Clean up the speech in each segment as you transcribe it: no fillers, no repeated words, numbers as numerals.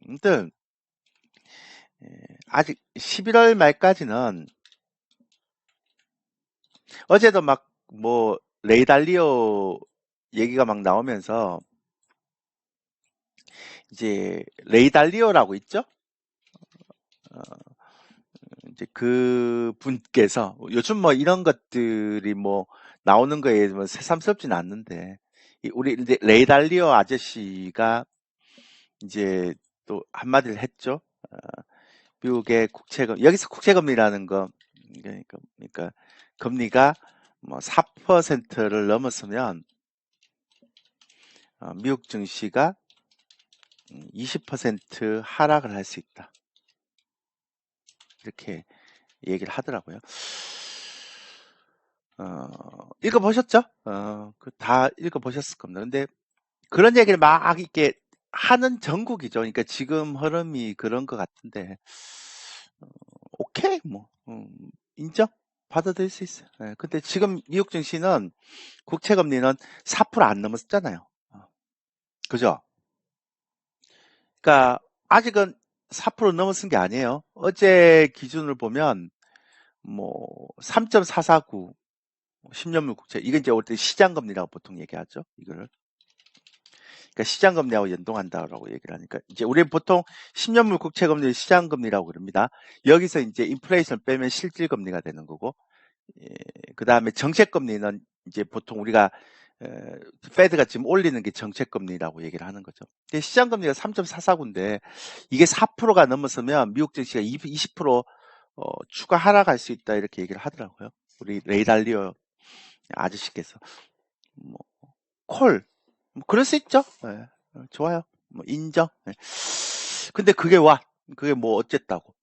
아무튼 아직 11월 말까지는 어제도 막 뭐 레이 달리오 얘기가 막 나오면서 이제 레이 달리오라고 있죠? 어, 이제 그 분께서 요즘 뭐 이런 것들이 뭐 나오는 거에 뭐 새삼스럽진 않는데 우리 이제 레이 달리오 아저씨가 이제 또 한마디를 했죠. 미국의 국채금 여기서 국채금리라는 거 그러니까 금리가 뭐 4%를 넘었으면 미국 증시가 20% 하락을 할 수 있다. 이렇게 얘기를 하더라고요. 읽어보셨죠? 다 읽어보셨을 겁니다. 근데 그런 얘기를 막 이렇게 하는 전국이죠. 그러니까 지금 흐름이 그런 것 같은데, 오케이, 뭐, 인정? 받아들일 수 있어요. 예, 근데 지금 미국 증시는 국채 금리는 4%안 넘었잖아요. 그죠? 그러니까 아직은 4% 넘어선 게 아니에요. 어제 기준을 보면 뭐 3.449, 10년물 국채 이게 이제 올 때 시장 금리라고 보통 얘기하죠. 이거를. 그러니까 시장 금리하고 연동한다라고 얘기를 하니까 이제 우리 보통 10년물 국채 금리를 시장 금리라고 그럽니다. 여기서 이제 인플레이션 빼면 실질 금리가 되는 거고, 그다음에 정책 금리는 이제 보통 우리가 페드가 지금 올리는 게 정책 금리라고 얘기를 하는 거죠. 근데 시장 금리가 3.44인데 이게 4%가 넘었으면 미국 증시가 20% 추가 하락할 수 있다 이렇게 얘기를 하더라고요. 우리 레이 달리오 아저씨께서 뭐 콜, 뭐 그럴 수 있죠. 예, 좋아요. 뭐 인정. 예. 근데 그게 뭐 어쨌다고.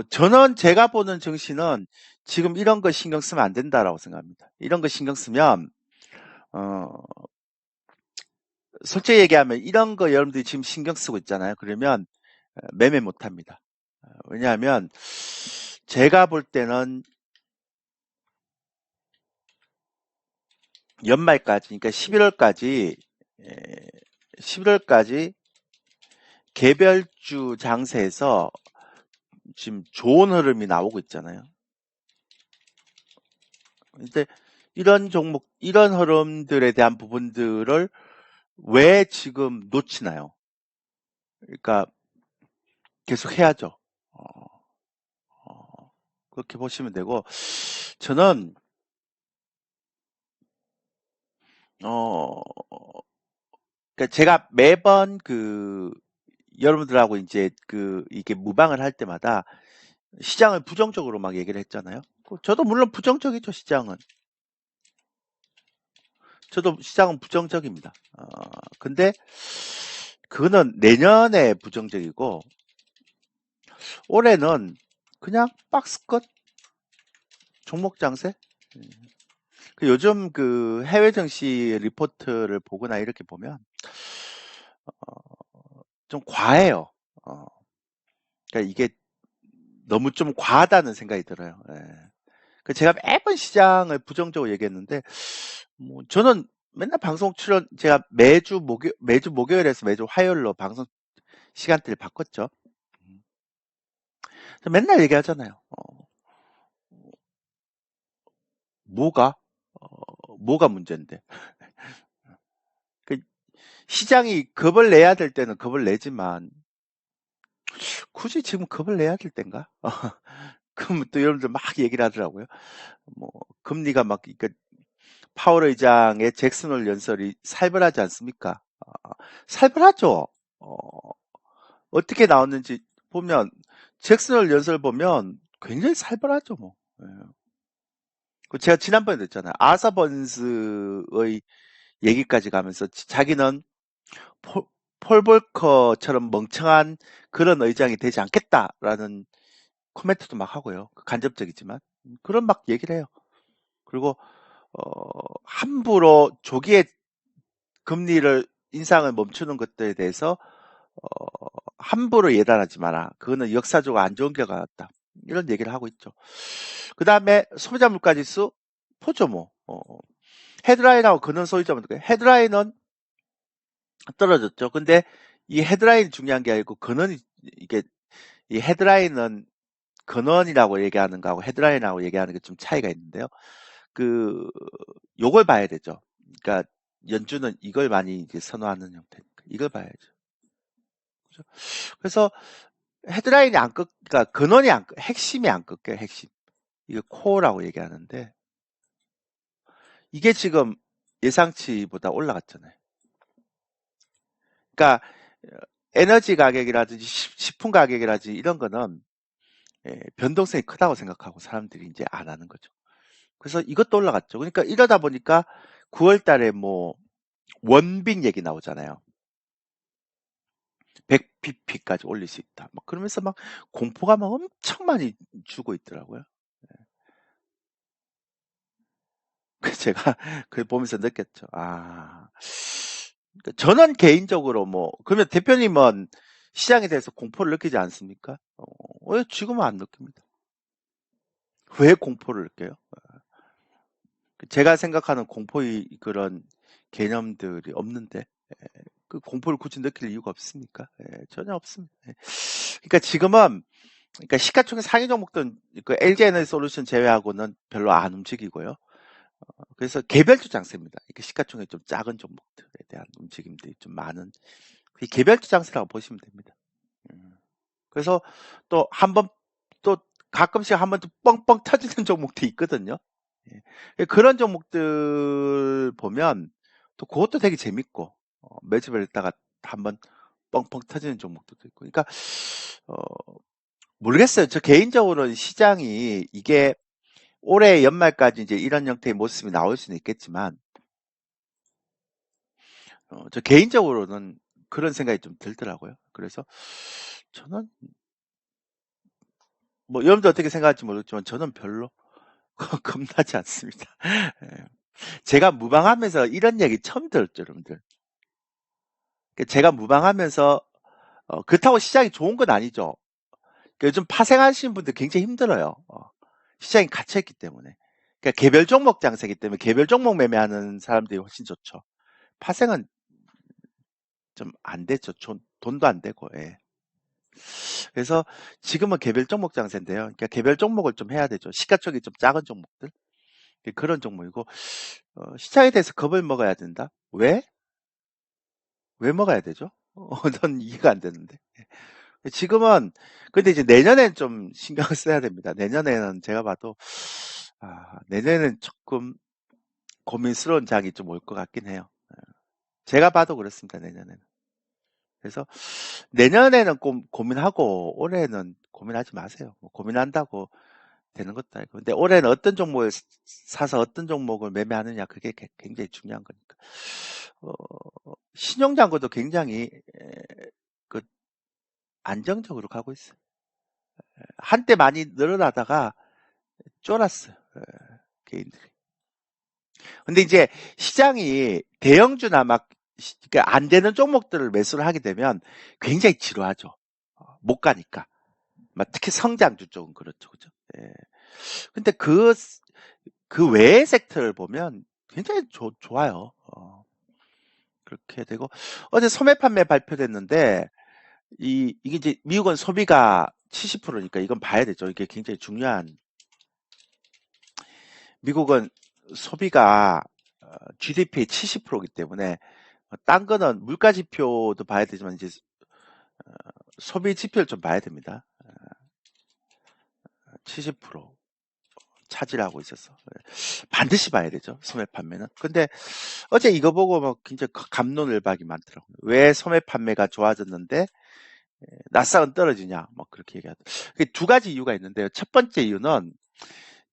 저는 제가 보는 증시는 지금 이런 거 신경 쓰면 안 된다라고 생각합니다. 이런 거 신경 쓰면, 어, 솔직히 얘기하면 이런 거 여러분들이 지금 신경 쓰고 있잖아요. 그러면 매매 못 합니다. 왜냐하면 제가 볼 때는 연말까지, 그러니까 11월까지 개별주 장세에서 지금 좋은 흐름이 나오고 있잖아요. 근데 이런 종목, 이런 흐름들에 대한 부분들을 왜 지금 놓치나요? 그러니까 계속 해야죠. 어, 그렇게 보시면 되고, 저는, 어, 그러니까 제가 매번 여러분들하고 이제 이게 무방을 할 때마다 시장을 부정적으로 막 얘기를 했잖아요. 저도 물론 부정적이죠, 시장은. 저도 시장은 부정적입니다. 근데 그거는 내년에 부정적이고, 올해는 그냥 박스컷 종목 장세? 요즘 해외 증시 리포트를 보거나 이렇게 보면 좀 과해요. 어, 그러니까 이게 너무 좀 과하다는 생각이 들어요. 예. 제가 매번 시장을 부정적으로 얘기했는데, 뭐 저는 맨날 방송 출연, 제가 매주 목요일에서 매주 화요일로 방송 시간대를 바꿨죠. 맨날 얘기하잖아요. 뭐가? 뭐가 문제인데? 그 시장이 겁을 내야 될 때는 겁을 내지만, 굳이 지금 겁을 내야 될 땐가? 그럼 또 여러분들 막 얘기를 하더라고요. 뭐, 금리가 막, 그러니까 파월 의장의 잭슨 홀 연설이 살벌하지 않습니까? 살벌하죠. 어떻게 나왔는지 보면, 잭슨 홀 연설 보면 굉장히 살벌하죠, 뭐. 예. 제가 지난번에 했잖아요. 아사 번스의 얘기까지 가면서 자기는 폴, 폴 볼커처럼 멍청한 그런 의장이 되지 않겠다라는 코멘트도 막 하고요. 간접적이지만. 그런 막 얘기를 해요. 그리고, 함부로 조기에 금리를 인상을 멈추는 것들에 대해서, 함부로 예단하지 마라. 그거는 역사적으로 안 좋은 결과가 났다. 이런 얘기를 하고 있죠. 그 다음에 소비자 물가지수, 포죠 뭐. 헤드라인하고 근원 소비자 물가. 헤드라인은 떨어졌죠. 근데 이 헤드라인이 중요한 게 아니고 이게 이 헤드라인은 근원이라고 얘기하는 거하고 헤드라인하고 얘기하는 게 좀 차이가 있는데요. 그 요걸 봐야 되죠. 그러니까 연준은 이걸 많이 이제 선호하는 형태니까 이걸 봐야죠. 그죠? 그래서 헤드라인이 그러니까 근원이 핵심이 안 꺾여요. 핵심. 이거 코어라고 얘기하는데 이게 지금 예상치보다 올라갔잖아요. 그러니까 에너지 가격이라든지 식품 가격이라든지 이런 거는 변동성이 크다고 생각하고 사람들이 이제 안 하는 거죠. 그래서 이것도 올라갔죠. 그러니까 이러다 보니까 9월 달에 뭐 원빈 얘기 나오잖아요. 100pp까지 올릴 수 있다. 막 그러면서 막 공포가 막 엄청 많이 주고 있더라고요. 제가 그 보면서 느꼈죠. 그러니까 저는 개인적으로 뭐 그러면 대표님은 시장에 대해서 공포를 느끼지 않습니까? 왜 지금은 안 느낍니다. 왜 공포를 느껴요? 제가 생각하는 공포의 그런 개념들이 없는데 그 공포를 굳이 느낄 이유가 없습니까? 전혀 없습니다. 그러니까 지금은 그러니까 시가총액 상위 종목들은 그 LG 에너지 솔루션 제외하고는 별로 안 움직이고요. 그래서 개별주 장세입니다. 이렇게 시가총액 좀 작은 종목들에 대한 움직임들이 좀 많은 개별주 장세라고 보시면 됩니다. 그래서 또 또 가끔씩 한번 또 뻥뻥 터지는 종목도 있거든요. 그런 종목들 보면 또 그것도 되게 재밌고 매집을 했다가 한번 뻥뻥 터지는 종목들도 있고. 그러니까 어, 모르겠어요. 저 개인적으로는 시장이 이게 올해 연말까지 이제 이런 형태의 모습이 나올 수는 있겠지만 저 개인적으로는 그런 생각이 좀 들더라고요. 그래서 저는 뭐 여러분들 어떻게 생각할지 모르겠지만 저는 별로 겁나지 않습니다. 예. 제가 무방하면서 이런 얘기 처음 들었죠, 여러분들. 그러니까 제가 무방하면서 그렇다고 시장이 좋은 건 아니죠. 그러니까 요즘 파생하시는 분들 굉장히 힘들어요. 시장이 갇혀있기 때문에. 그러니까 개별 종목 장세기 때문에 개별 종목 매매하는 사람들이 훨씬 좋죠. 파생은 좀 안 되죠. 돈도 안 되고. 예. 그래서 지금은 개별 종목 장세인데요. 그러니까 개별 종목을 좀 해야 되죠. 시가총액이 좀 작은 종목들. 그런 종목이고 시장에 대해서 겁을 먹어야 된다. 왜? 왜 먹어야 되죠? 전 이해가 안 되는데. 지금은 근데 이제 내년엔 좀 신경을 써야 됩니다. 내년에는 제가 봐도 내년에는 조금 고민스러운 장이 좀 올 것 같긴 해요. 제가 봐도 그렇습니다. 내년에는. 그래서 내년에는 고민하고 올해는 고민하지 마세요. 뭐 고민한다고 되는 것도 아니고. 근데 올해는 어떤 종목을 사서 어떤 종목을 매매하느냐 그게 굉장히 중요한 거니까. 신용장고도 굉장히 그 안정적으로 가고 있어요. 한때 많이 늘어나다가 쫄았어요. 개인들이. 근데 이제 시장이 대형주나 막 그러니까 안 되는 종목들을 매수를 하게 되면 굉장히 지루하죠. 못 가니까. 특히 성장주 쪽은 그렇죠. 그죠? 예. 근데 그 외의 섹터를 보면 굉장히 좋아요. 그렇게 되고 어제 소매 판매 발표됐는데 이게 이제 미국은 소비가 70%니까 이건 봐야 되죠. 이게 굉장히 중요한 미국은 소비가 GDP의 70%이기 때문에 딴 거는 물가 지표도 봐야 되지만 이제 소비 지표를 좀 봐야 됩니다. 70% 차지하고 있어서 반드시 봐야 되죠. 소매 판매는. 근데 어제 이거 보고 막 굉장히 갑론을박이 많더라고요. 왜 소매 판매가 좋아졌는데 나스닥은 떨어지냐? 막 그렇게 얘기하더라고요. 두 가지 이유가 있는데요. 첫 번째 이유는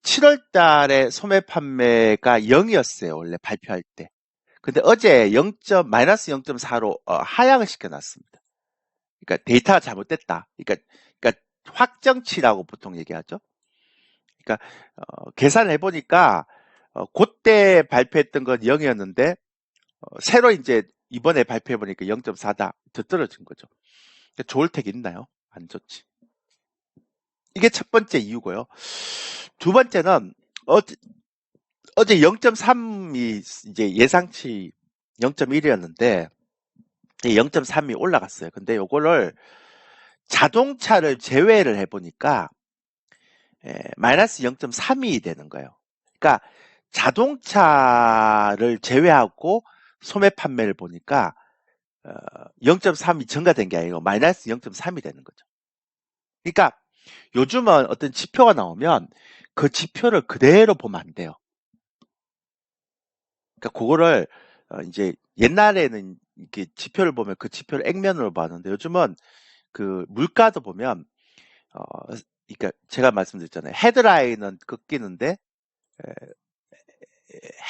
7월 달에 소매 판매가 0이었어요. 원래 발표할 때. 근데 어제 마이너스 0.4로 하향을 시켜놨습니다. 그러니까 데이터가 잘못됐다. 그러니까 확정치라고 보통 얘기하죠. 그러니까 계산을 해보니까 그때 발표했던 건 0이었는데 새로 이제 이번에 발표해보니까 0.4다. 더 떨어진 거죠. 그러니까 좋을 택 있나요? 안 좋지. 이게 첫 번째 이유고요. 두 번째는 어제 0.3이 이제 예상치 0.1이었는데 0.3이 올라갔어요. 근데 요거를 자동차를 제외를 해보니까 마이너스 0.32 되는 거예요. 그러니까 자동차를 제외하고 소매 판매를 보니까 0.3이 증가된 게 아니고 마이너스 0.3이 되는 거죠. 그러니까 요즘은 어떤 지표가 나오면 그 지표를 그대로 보면 안 돼요. 그러니까 그거를 이제 옛날에는 이렇게 지표를 보면 그 지표를 액면으로 봤는데 요즘은 그 물가도 보면 어 그러니까 제가 말씀드렸잖아요. 헤드라인은 꺾이는데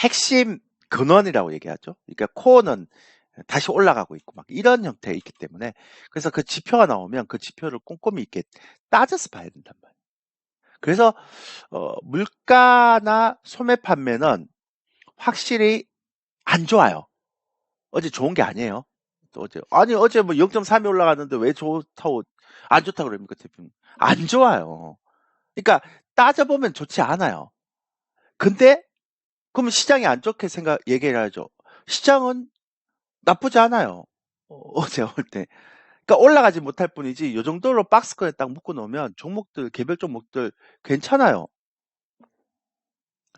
핵심 근원이라고 얘기하죠. 그러니까 코어는 다시 올라가고 있고 막 이런 형태에 있기 때문에 그래서 그 지표가 나오면 그 지표를 꼼꼼히 이렇게 따져서 봐야 된단 말이에요. 그래서 물가나 소매 판매는 확실히 안 좋아요. 어제 좋은 게 아니에요. 또 어제 뭐 0.3이 올라갔는데 왜 좋다고 안 좋다고 그럽니까, 대표님? 안 좋아요. 그러니까 따져보면 좋지 않아요. 근데 그러면 시장이 안 좋게 얘기를 하죠. 시장은 나쁘지 않아요. 어제 올 때. 그러니까 올라가지 못할 뿐이지 요 정도로 박스권에 딱 묶어 놓으면 종목들 개별 종목들 괜찮아요.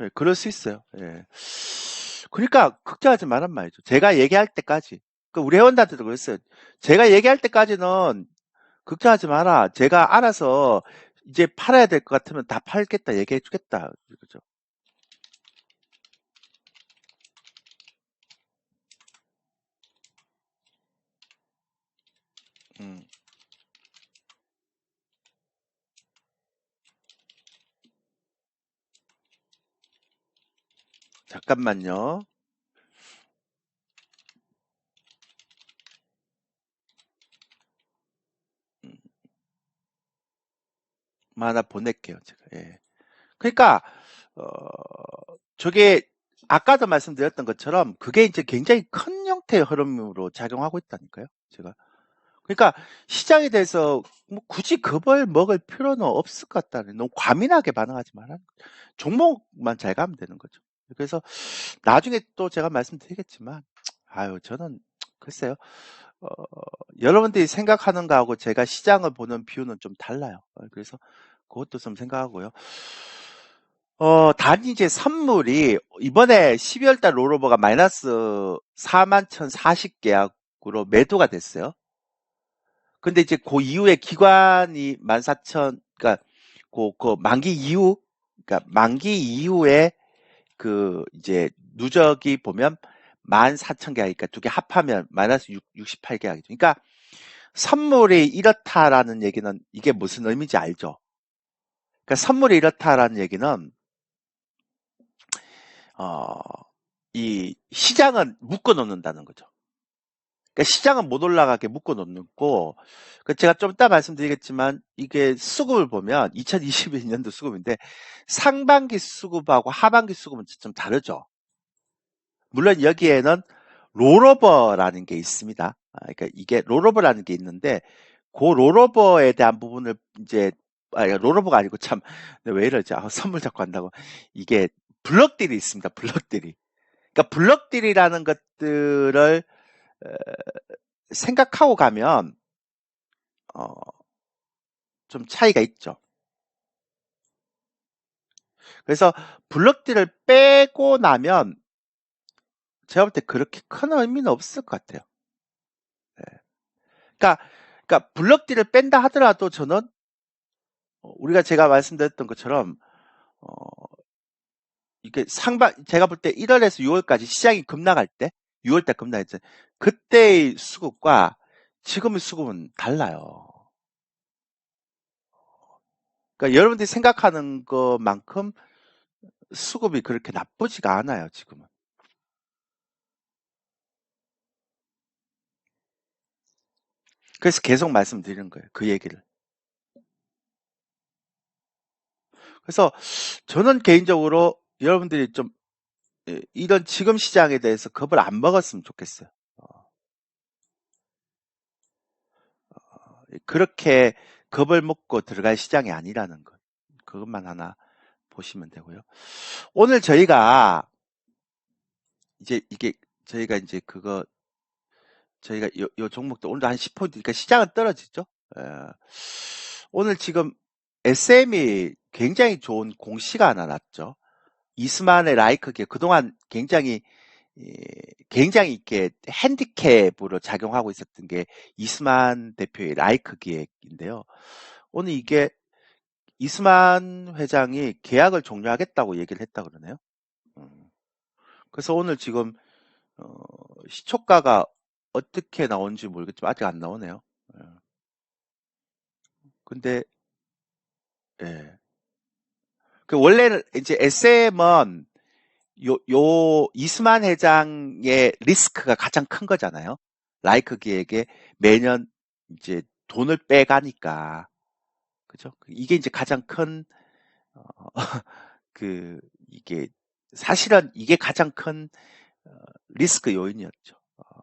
예, 그럴 수 있어요. 예. 그러니까 걱정하지 말란 말이죠. 제가 얘기할 때까지. 그 우리 회원들한테도 그랬어요. 제가 얘기할 때까지는 걱정하지 마라. 제가 알아서 이제 팔아야 될 것 같으면 다 팔겠다 얘기해 주겠다. 그죠? 음, 잠깐만요. 음, 하나 보낼게요. 제가. 예. 그러니까 어, 저게 아까도 말씀드렸던 것처럼 그게 이제 굉장히 큰 형태의 흐름으로 작용하고 있다니까요. 제가. 그러니까 시장에 대해서 뭐 굳이 겁을 먹을 필요는 없을 것 같다는 너무 과민하게 반응하지 말라는 거죠. 종목만 잘 가면 되는 거죠. 그래서 나중에 또 제가 말씀드리겠지만 아유 저는 글쎄요. 어, 여러분들이 생각하는 거하고 제가 시장을 보는 뷰는 좀 달라요. 그래서 그것도 좀 생각하고요. 단지 이제 선물이 이번에 12월 달 롤오버가 마이너스 41,040 계약으로 매도가 됐어요. 근데 이제 그 이후에 기관이 14,000, 그러니까 그 만기 이후, 그러니까 만기 이후에 그 이제 누적이 보면 14,000계약이니까 두 개 합하면 마이너스 68계약이죠. 그러니까 선물이 이렇다라는 얘기는 이게 무슨 의미인지 알죠? 그러니까 선물이 이렇다라는 얘기는 어, 이 시장은 묶어 놓는다는 거죠. 그러니까 시장은 못 올라가게 묶어 놓고 그 제가 좀 이따 말씀드리겠지만 이게 수급을 보면 2022년도 수급인데 상반기 수급하고 하반기 수급은 좀 다르죠. 물론 여기에는 롤오버라는 게 있습니다. 그러니까 이게 롤오버라는 게 있는데 그 롤오버에 대한 부분을 이제 롤오버가 아니고 참 왜 이러지? 선물 자꾸 한다고 이게 블럭딜이 있습니다. 블럭딜이. 그러니까 블럭딜이라는 것들을 어, 생각하고 가면 어, 좀 차이가 있죠. 그래서 블럭딜을 빼고 나면 제가 볼 때 그렇게 큰 의미는 없을 것 같아요. 예. 그러니까, 그러니까 블럭딜을 뺀다 하더라도 저는 우리가 제가 말씀드렸던 것처럼 어, 이게 제가 볼 때 1월에서 6월까지 시장이 급락할 때 6월 때 급락했죠. 그때의 수급과 지금의 수급은 달라요. 그러니까 여러분들이 생각하는 것만큼 수급이 그렇게 나쁘지가 않아요, 지금은. 그래서 계속 말씀드리는 거예요. 그 얘기를. 그래서 저는 개인적으로 여러분들이 좀 이런 지금 시장에 대해서 겁을 안 먹었으면 좋겠어요. 그렇게 겁을 먹고 들어갈 시장이 아니라는 것. 그것만 하나 보시면 되고요. 오늘 저희가 이제 이게 저희가 이제 그거 저희가 요 종목도 오늘도 한 10포인트니까 시장은 떨어지죠. 예. 오늘 지금 SM이 굉장히 좋은 공시가 하나 났죠. 이스만의 라이크기에 그동안 굉장히 이렇게 핸디캡으로 작용하고 있었던 게 이스만 대표의 라이크 기획인데요. 오늘 이게 이스만 회장이 계약을 종료하겠다고 얘기를 했다 그러네요. 그래서 오늘 지금 시초가가 어떻게 나오는지 모르겠지만 아직 안 나오네요. 예. 근데 예. 그 원래는 이제 SM은 이스만 회장의 리스크가 가장 큰 거잖아요. 라이크 기획에 매년 이제 돈을 빼가니까. 그죠? 이게 이제 가장 큰, 어, 이게, 사실은 이게 가장 큰, 리스크 요인이었죠.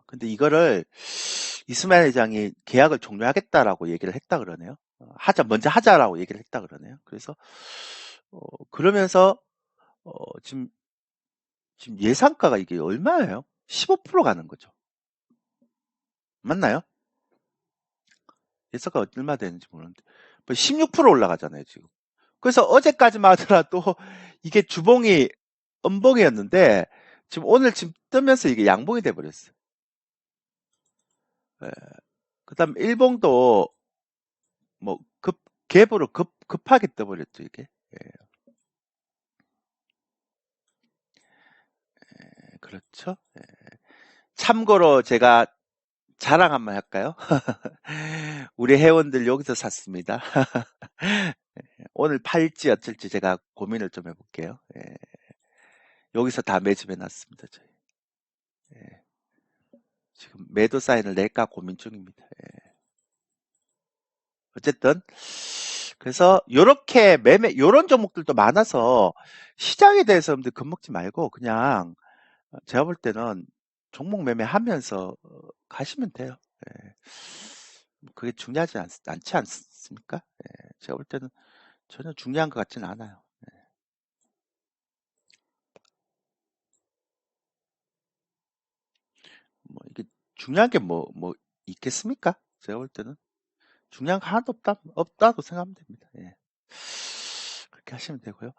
근데 이거를 이스만 회장이 계약을 종료하겠다라고 얘기를 했다 그러네요. 먼저 하자라고 얘기를 했다 그러네요. 그래서, 그러면서, 지금 예상가가 이게 얼마예요? 15% 가는 거죠. 맞나요? 예상가 얼마 되는지 모르는데. 16% 올라가잖아요, 지금. 그래서 어제까지만 하더라도 이게 주봉이 음봉이었는데, 지금 뜨면서 이게 양봉이 돼버렸어요. 예. 그 다음 일봉도 뭐 갭으로 급하게 떠버렸죠, 이게. 예. 그렇죠. 예. 참고로 제가 자랑 한번 할까요? 우리 회원들 여기서 샀습니다. 오늘 팔지 어쩔지 제가 고민을 좀 해볼게요. 예. 여기서 다 매집해 놨습니다, 저희. 예. 지금 매도 사인을 낼까 고민 중입니다. 예. 어쨌든 그래서 요런 종목들도 많아서 시장에 대해서 여러분들 겁먹지 말고 그냥 제가 볼 때는 종목 매매하면서 가시면 돼요. 예. 그게 중요하지 않지 않습니까? 예. 제가 볼 때는 전혀 중요한 것 같지는 않아요. 뭐 이게 중요한 게 뭐 있겠습니까? 제가 볼 때는 중요한 거 하나도 없다고 생각하면 됩니다. 예. 그렇게 하시면 되고요.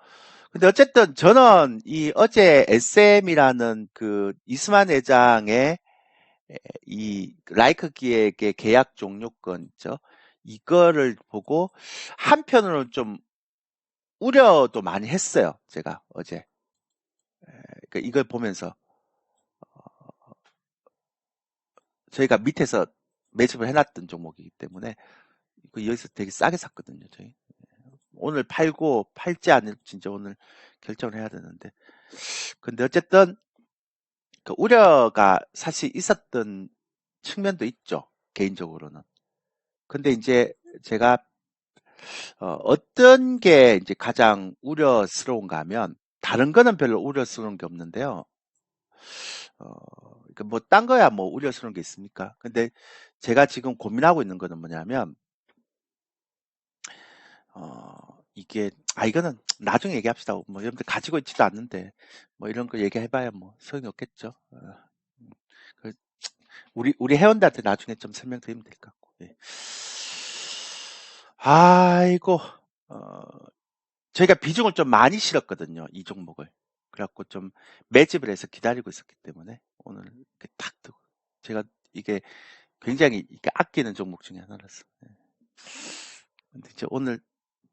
근데 어쨌든 저는 이 어제 SM이라는 그 이스만 회장의 이 라이크 기획의 계약 종료권 있죠. 이거를 보고 한편으로는 좀 우려도 많이 했어요. 제가 어제. 그러니까 이걸 보면서 저희가 밑에서 매집을 해놨던 종목이기 때문에 여기서 되게 싸게 샀거든요. 저희. 오늘 팔고 팔지 않을지 진짜 오늘 결정을 해야 되는데. 근데 어쨌든 그 우려가 사실 있었던 측면도 있죠. 개인적으로는. 근데 이제 제가 어떤 게 이제 가장 우려스러운가 하면 다른 거는 별로 우려스러운 게 없는데요. 그러니까 뭐 딴 거야 뭐 우려스러운 게 있습니까? 근데 제가 지금 고민하고 있는 거는 뭐냐면 이게 이거는 나중에 얘기합시다. 뭐 여러분들 가지고 있지도 않는데 뭐 이런 거 얘기해봐야 뭐 소용이 없겠죠. 그 우리 회원들한테 나중에 좀 설명드리면 될 것 같고. 예. 아이고 저희가 비중을 좀 많이 실었거든요. 이 종목을. 그래갖고 좀 매집을 해서 기다리고 있었기 때문에 오늘 이렇게 탁 뜨고 제가 이게 굉장히 이게 아끼는 종목 중에 하나라서. 예. 근데 이제 오늘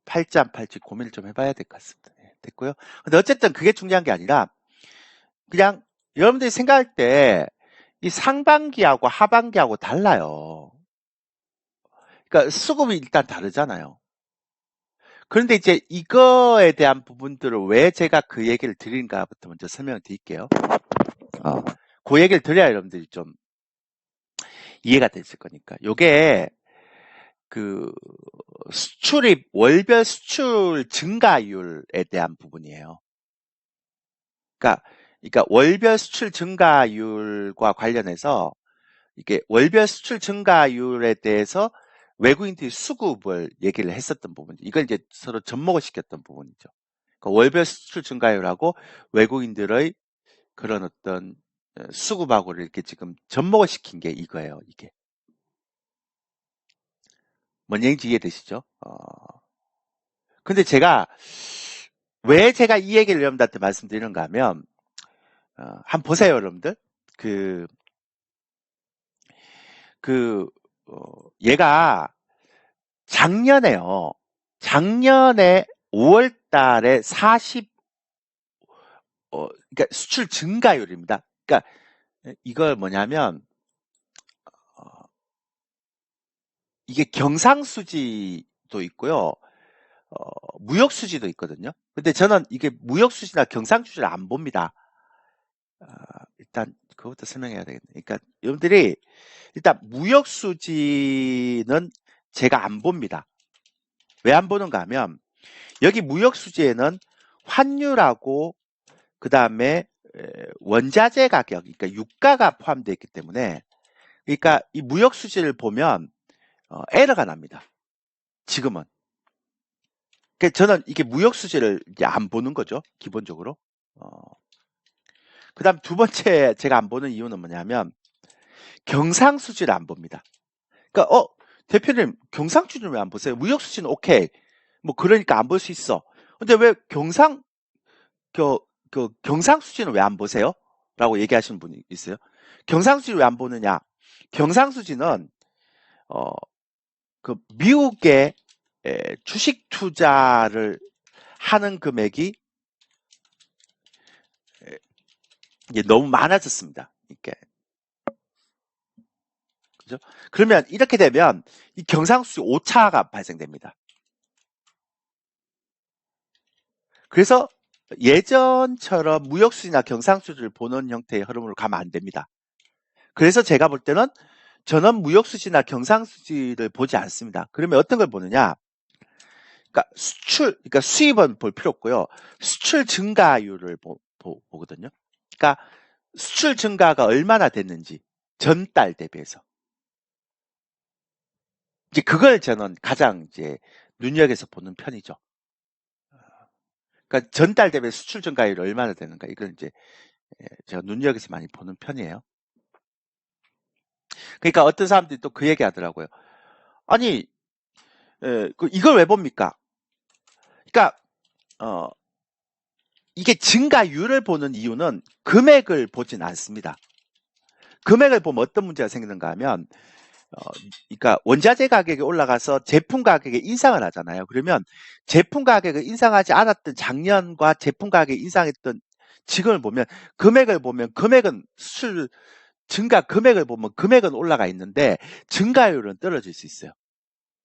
팔지 안 팔지 고민을 좀 해봐야 될 것 같습니다. 예, 됐고요. 근데 어쨌든 그게 중요한 게 아니라 그냥 여러분들이 생각할 때 이 상반기하고 하반기하고 달라요. 그러니까 수급이 일단 다르잖아요. 그런데 이제 이거에 대한 부분들을 왜 제가 그 얘기를 드린가부터 먼저 설명을 드릴게요. 그 얘기를 드려야 여러분들이 좀 이해가 됐을 거니까. 요게 그 월별 수출 증가율에 대한 부분이에요. 그러니까 월별 수출 증가율과 관련해서 이게 월별 수출 증가율에 대해서 외국인들이 수급을 얘기를 했었던 부분이죠. 이걸 이제 서로 접목을 시켰던 부분이죠. 그러니까 월별 수출 증가율하고 외국인들의 그런 어떤 수급하고 이렇게 지금 접목을 시킨 게 이거예요. 이게. 뭔 얘기인지 이해되시죠? 근데 왜 제가 이 얘기를 여러분들한테 말씀드리는가 하면, 한번 보세요, 여러분들. 그, 그, 얘가 작년에요. 작년에 5월 달에 그러니까 수출 증가율입니다. 그러니까 이걸 뭐냐면, 어, 이게 경상수지도 있고요. 무역수지도 있거든요. 근데 저는 이게 무역수지나 경상수지를 안 봅니다. 일단 그것부터 설명해야 되겠네. 그러니까 여러분들이 일단 무역수지는 제가 안 봅니다. 왜 안 보는가 하면 여기 무역수지에는 환율하고 그 다음에 원자재 가격, 그러니까 유가가 포함되어 있기 때문에 그러니까 이 무역수지를 보면 에러가 납니다. 지금은. 그러니까 저는 이게 무역수지를 이제 안 보는 거죠. 기본적으로. 그 다음 두 번째 제가 안 보는 이유는 뭐냐면 경상수지를 안 봅니다. 그러니까 대표님 경상수지는 왜 안 보세요? 무역수지는 오케이. 뭐 그러니까 안 볼 수 있어. 근데 왜 경상수지는 왜 안 보세요? 라고 얘기하시는 분이 있어요. 경상수지 왜 안 보느냐? 경상수지는 그 미국의 주식 투자를 하는 금액이 이제 너무 많아졌습니다. 이렇게. 그죠? 그러면 이렇게 되면 이 경상수지 오차가 발생됩니다. 그래서 예전처럼 무역수지나 경상수지를 보는 형태의 흐름으로 가면 안 됩니다. 그래서 제가 볼 때는 저는 무역수지나 경상수지를 보지 않습니다. 그러면 어떤 걸 보느냐? 그러니까 그러니까 수입은 볼 필요 없고요. 수출 증가율을 보거든요. 그러니까 수출 증가가 얼마나 됐는지 전달 대비해서. 이제 그걸 저는 가장 이제 눈여겨서 보는 편이죠. 그러니까 전달 대비 수출 증가율이 얼마나 되는가 이걸 이제 제가 눈여겨서 많이 보는 편이에요. 그러니까 어떤 사람들이 또 그 얘기 하더라고요. 아니, 이걸 왜 봅니까? 그러니까, 이게 증가율을 보는 이유는 금액을 보진 않습니다. 금액을 보면 어떤 문제가 생기는가 하면, 그러니까 원자재 가격이 올라가서 제품 가격에 인상을 하잖아요. 그러면 제품 가격을 인상하지 않았던 작년과 제품 가격이 인상했던 지금을 보면 금액은 수출 증가 금액을 보면 금액은 올라가 있는데 증가율은 떨어질 수 있어요.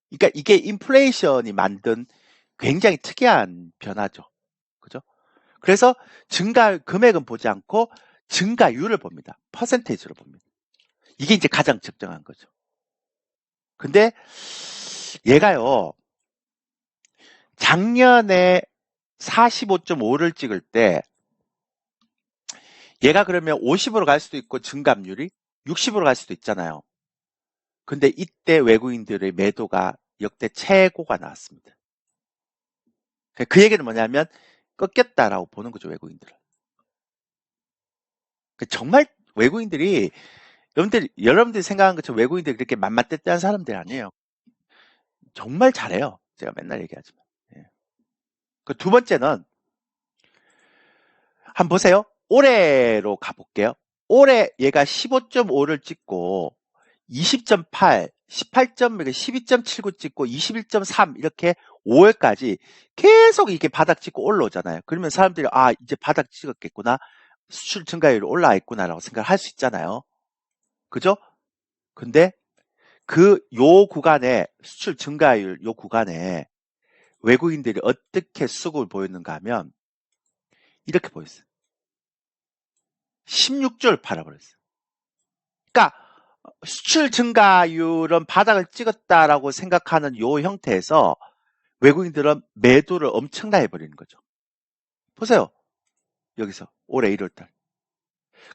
그러니까 이게 인플레이션이 만든 굉장히 특이한 변화죠. 그죠? 그래서 금액은 보지 않고 증가율을 봅니다. 퍼센테이지로 봅니다. 이게 이제 가장 적정한 거죠. 근데 얘가요, 작년에 45.5를 찍을 때 얘가 그러면 50으로 갈 수도 있고 증감률이 60으로 갈 수도 있잖아요. 근데 이때 외국인들의 매도가 역대 최고가 나왔습니다. 그 얘기는 뭐냐면 꺾였다라고 보는 거죠, 외국인들은. 정말 외국인들이 여러분들이 생각하는 것처럼 외국인들이 그렇게 만만때때한 사람들이 아니에요. 정말 잘해요. 제가 맨날 얘기하지만. 예. 두 번째는 한번 보세요. 올해로 가볼게요. 올해 얘가 15.5를 찍고 20.8, 18점, 12.79 찍고 21.3 이렇게 5월까지 계속 이렇게 바닥 찍고 올라오잖아요. 그러면 사람들이 이제 바닥 찍었겠구나. 수출 증가율이 올라와 있구나라고 생각을 할 수 있잖아요. 그죠? 근데 요 구간에 수출 증가율 요 구간에 외국인들이 어떻게 수급을 보였는가 하면 이렇게 보였어요. 16조를 팔아버렸어요. 그러니까 수출 증가율은 바닥을 찍었다라고 생각하는 요 형태에서 외국인들은 매도를 엄청나게 해버리는 거죠. 보세요. 여기서 올해 1월달.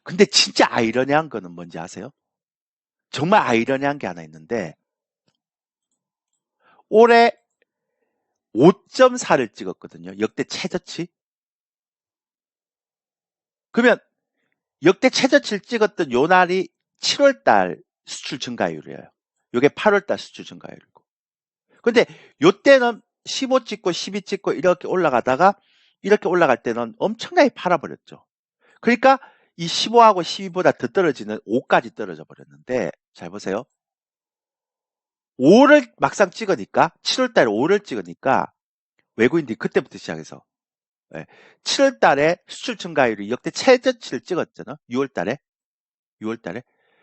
근데 진짜 아이러니한 거는 뭔지 아세요? 정말 아이러니한 게 하나 있는데 올해 5.4를 찍었거든요. 역대 최저치. 그러면 역대 최저치를 찍었던 요 날이 7월달 수출 증가율이에요. 요게 8월달 수출 증가율이고. 근데 요때는 15 찍고 12 찍고 이렇게 올라가다가 이렇게 올라갈 때는 엄청나게 팔아버렸죠. 그러니까 이 15하고 12보다 더 떨어지는 5까지 떨어져 버렸는데, 잘 보세요. 5를 막상 찍으니까, 7월달에 5를 찍으니까 외국인들이 그때부터 시작해서 7월달에 수출 증가율이 역대 최저치를 찍었잖아. 6월달에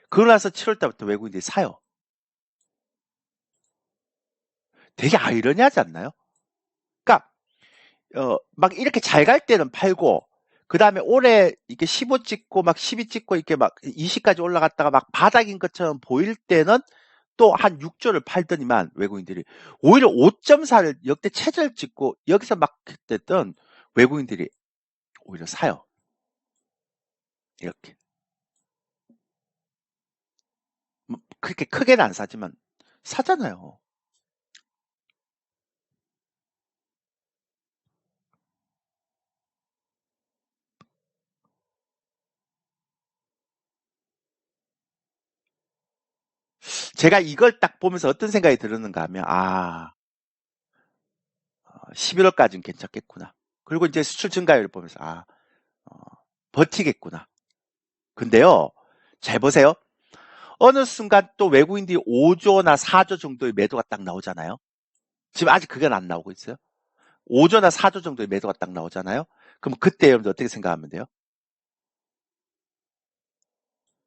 그러고 나서 7월달부터 외국인들이 사요. 되게 아이러니하지 않나요? 그러니까 막 이렇게 잘 갈 때는 팔고, 그 다음에 올해 이게 15 찍고 막 12 찍고 이렇게 막 20까지 올라갔다가 막 바닥인 것처럼 보일 때는 또 한 6조를 팔더니만 외국인들이 오히려 5.4를 역대 최저를 찍고 여기서 막 됐던 외국인들이 오히려 사요. 이렇게. 뭐 그렇게 크게는 안 사지만 사잖아요. 제가 이걸 딱 보면서 어떤 생각이 들었는가 하면, 11월까지는 괜찮겠구나. 그리고 이제 수출 증가율을 보면서, 어, 버티겠구나. 근데요, 잘 보세요. 어느 순간 또 외국인들이 5조나 4조 정도의 매도가 딱 나오잖아요. 지금 아직 그건 안 나오고 있어요. 5조나 4조 정도의 매도가 딱 나오잖아요. 그럼 그때 여러분들 어떻게 생각하면 돼요?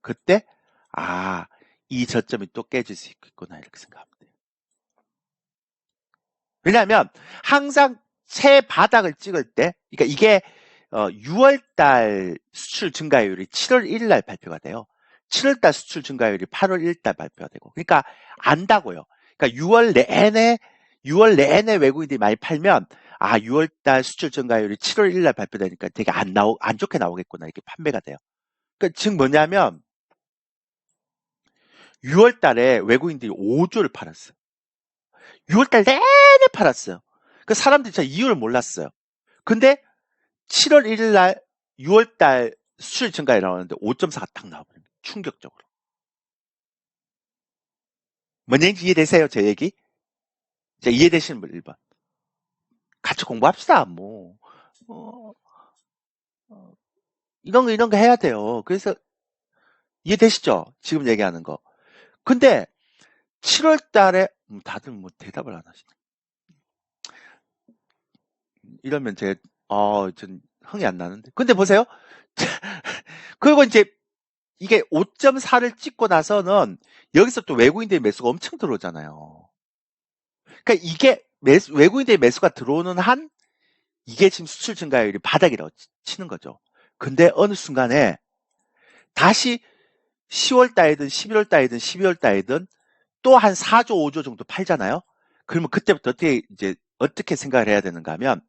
그때, 이 저점이 또 깨질 수 있겠구나, 이렇게 생각하면 돼요. 왜냐하면 항상 새 바닥을 찍을 때, 그러니까 이게 6월달 수출 증가율이 7월 1일 날 발표가 돼요. 7월달 수출 증가율이 8월 1일 달 발표가 되고, 그러니까 안다고요. 그러니까 6월 내내 외국인들이 많이 팔면 6월달 수출 증가율이 7월 1일 날 발표되니까 되게 안 좋게 나오겠구나, 이렇게 판매가 돼요. 그러니까 즉 뭐냐면 6월 달에 외국인들이 5조를 팔았어요. 6월 달 내내 팔았어요. 그 사람들이 진짜 이유를 몰랐어요. 근데 7월 1일 날 6월 달 수출 증가율이 나오는데 5.4가 딱 나와버립니다. 충격적으로. 뭔 얘기인지 이해되세요? 제 얘기? 자, 이해되시는 분 1번. 같이 공부합시다. 뭐 어, 어, 이런 거 해야 돼요. 그래서 이해되시죠? 지금 얘기하는 거. 근데 7월 달에 다들 뭐 대답을 안 하시네. 이러면 전 흥이 안 나는데. 근데 보세요. 그리고 이제 이게 5.4를 찍고 나서는 여기서 또 외국인들의 매수가 엄청 들어오잖아요. 그러니까 이게 외국인들의 매수가 들어오는 한 이게 지금 수출 증가율이 바닥이라고 치는 거죠. 근데 어느 순간에 다시 10월 달이든 11월 달이든 12월 달이든 또 한 4조, 5조 정도 팔잖아요. 그러면 그때부터 어떻게 생각을 해야 되는가 하면,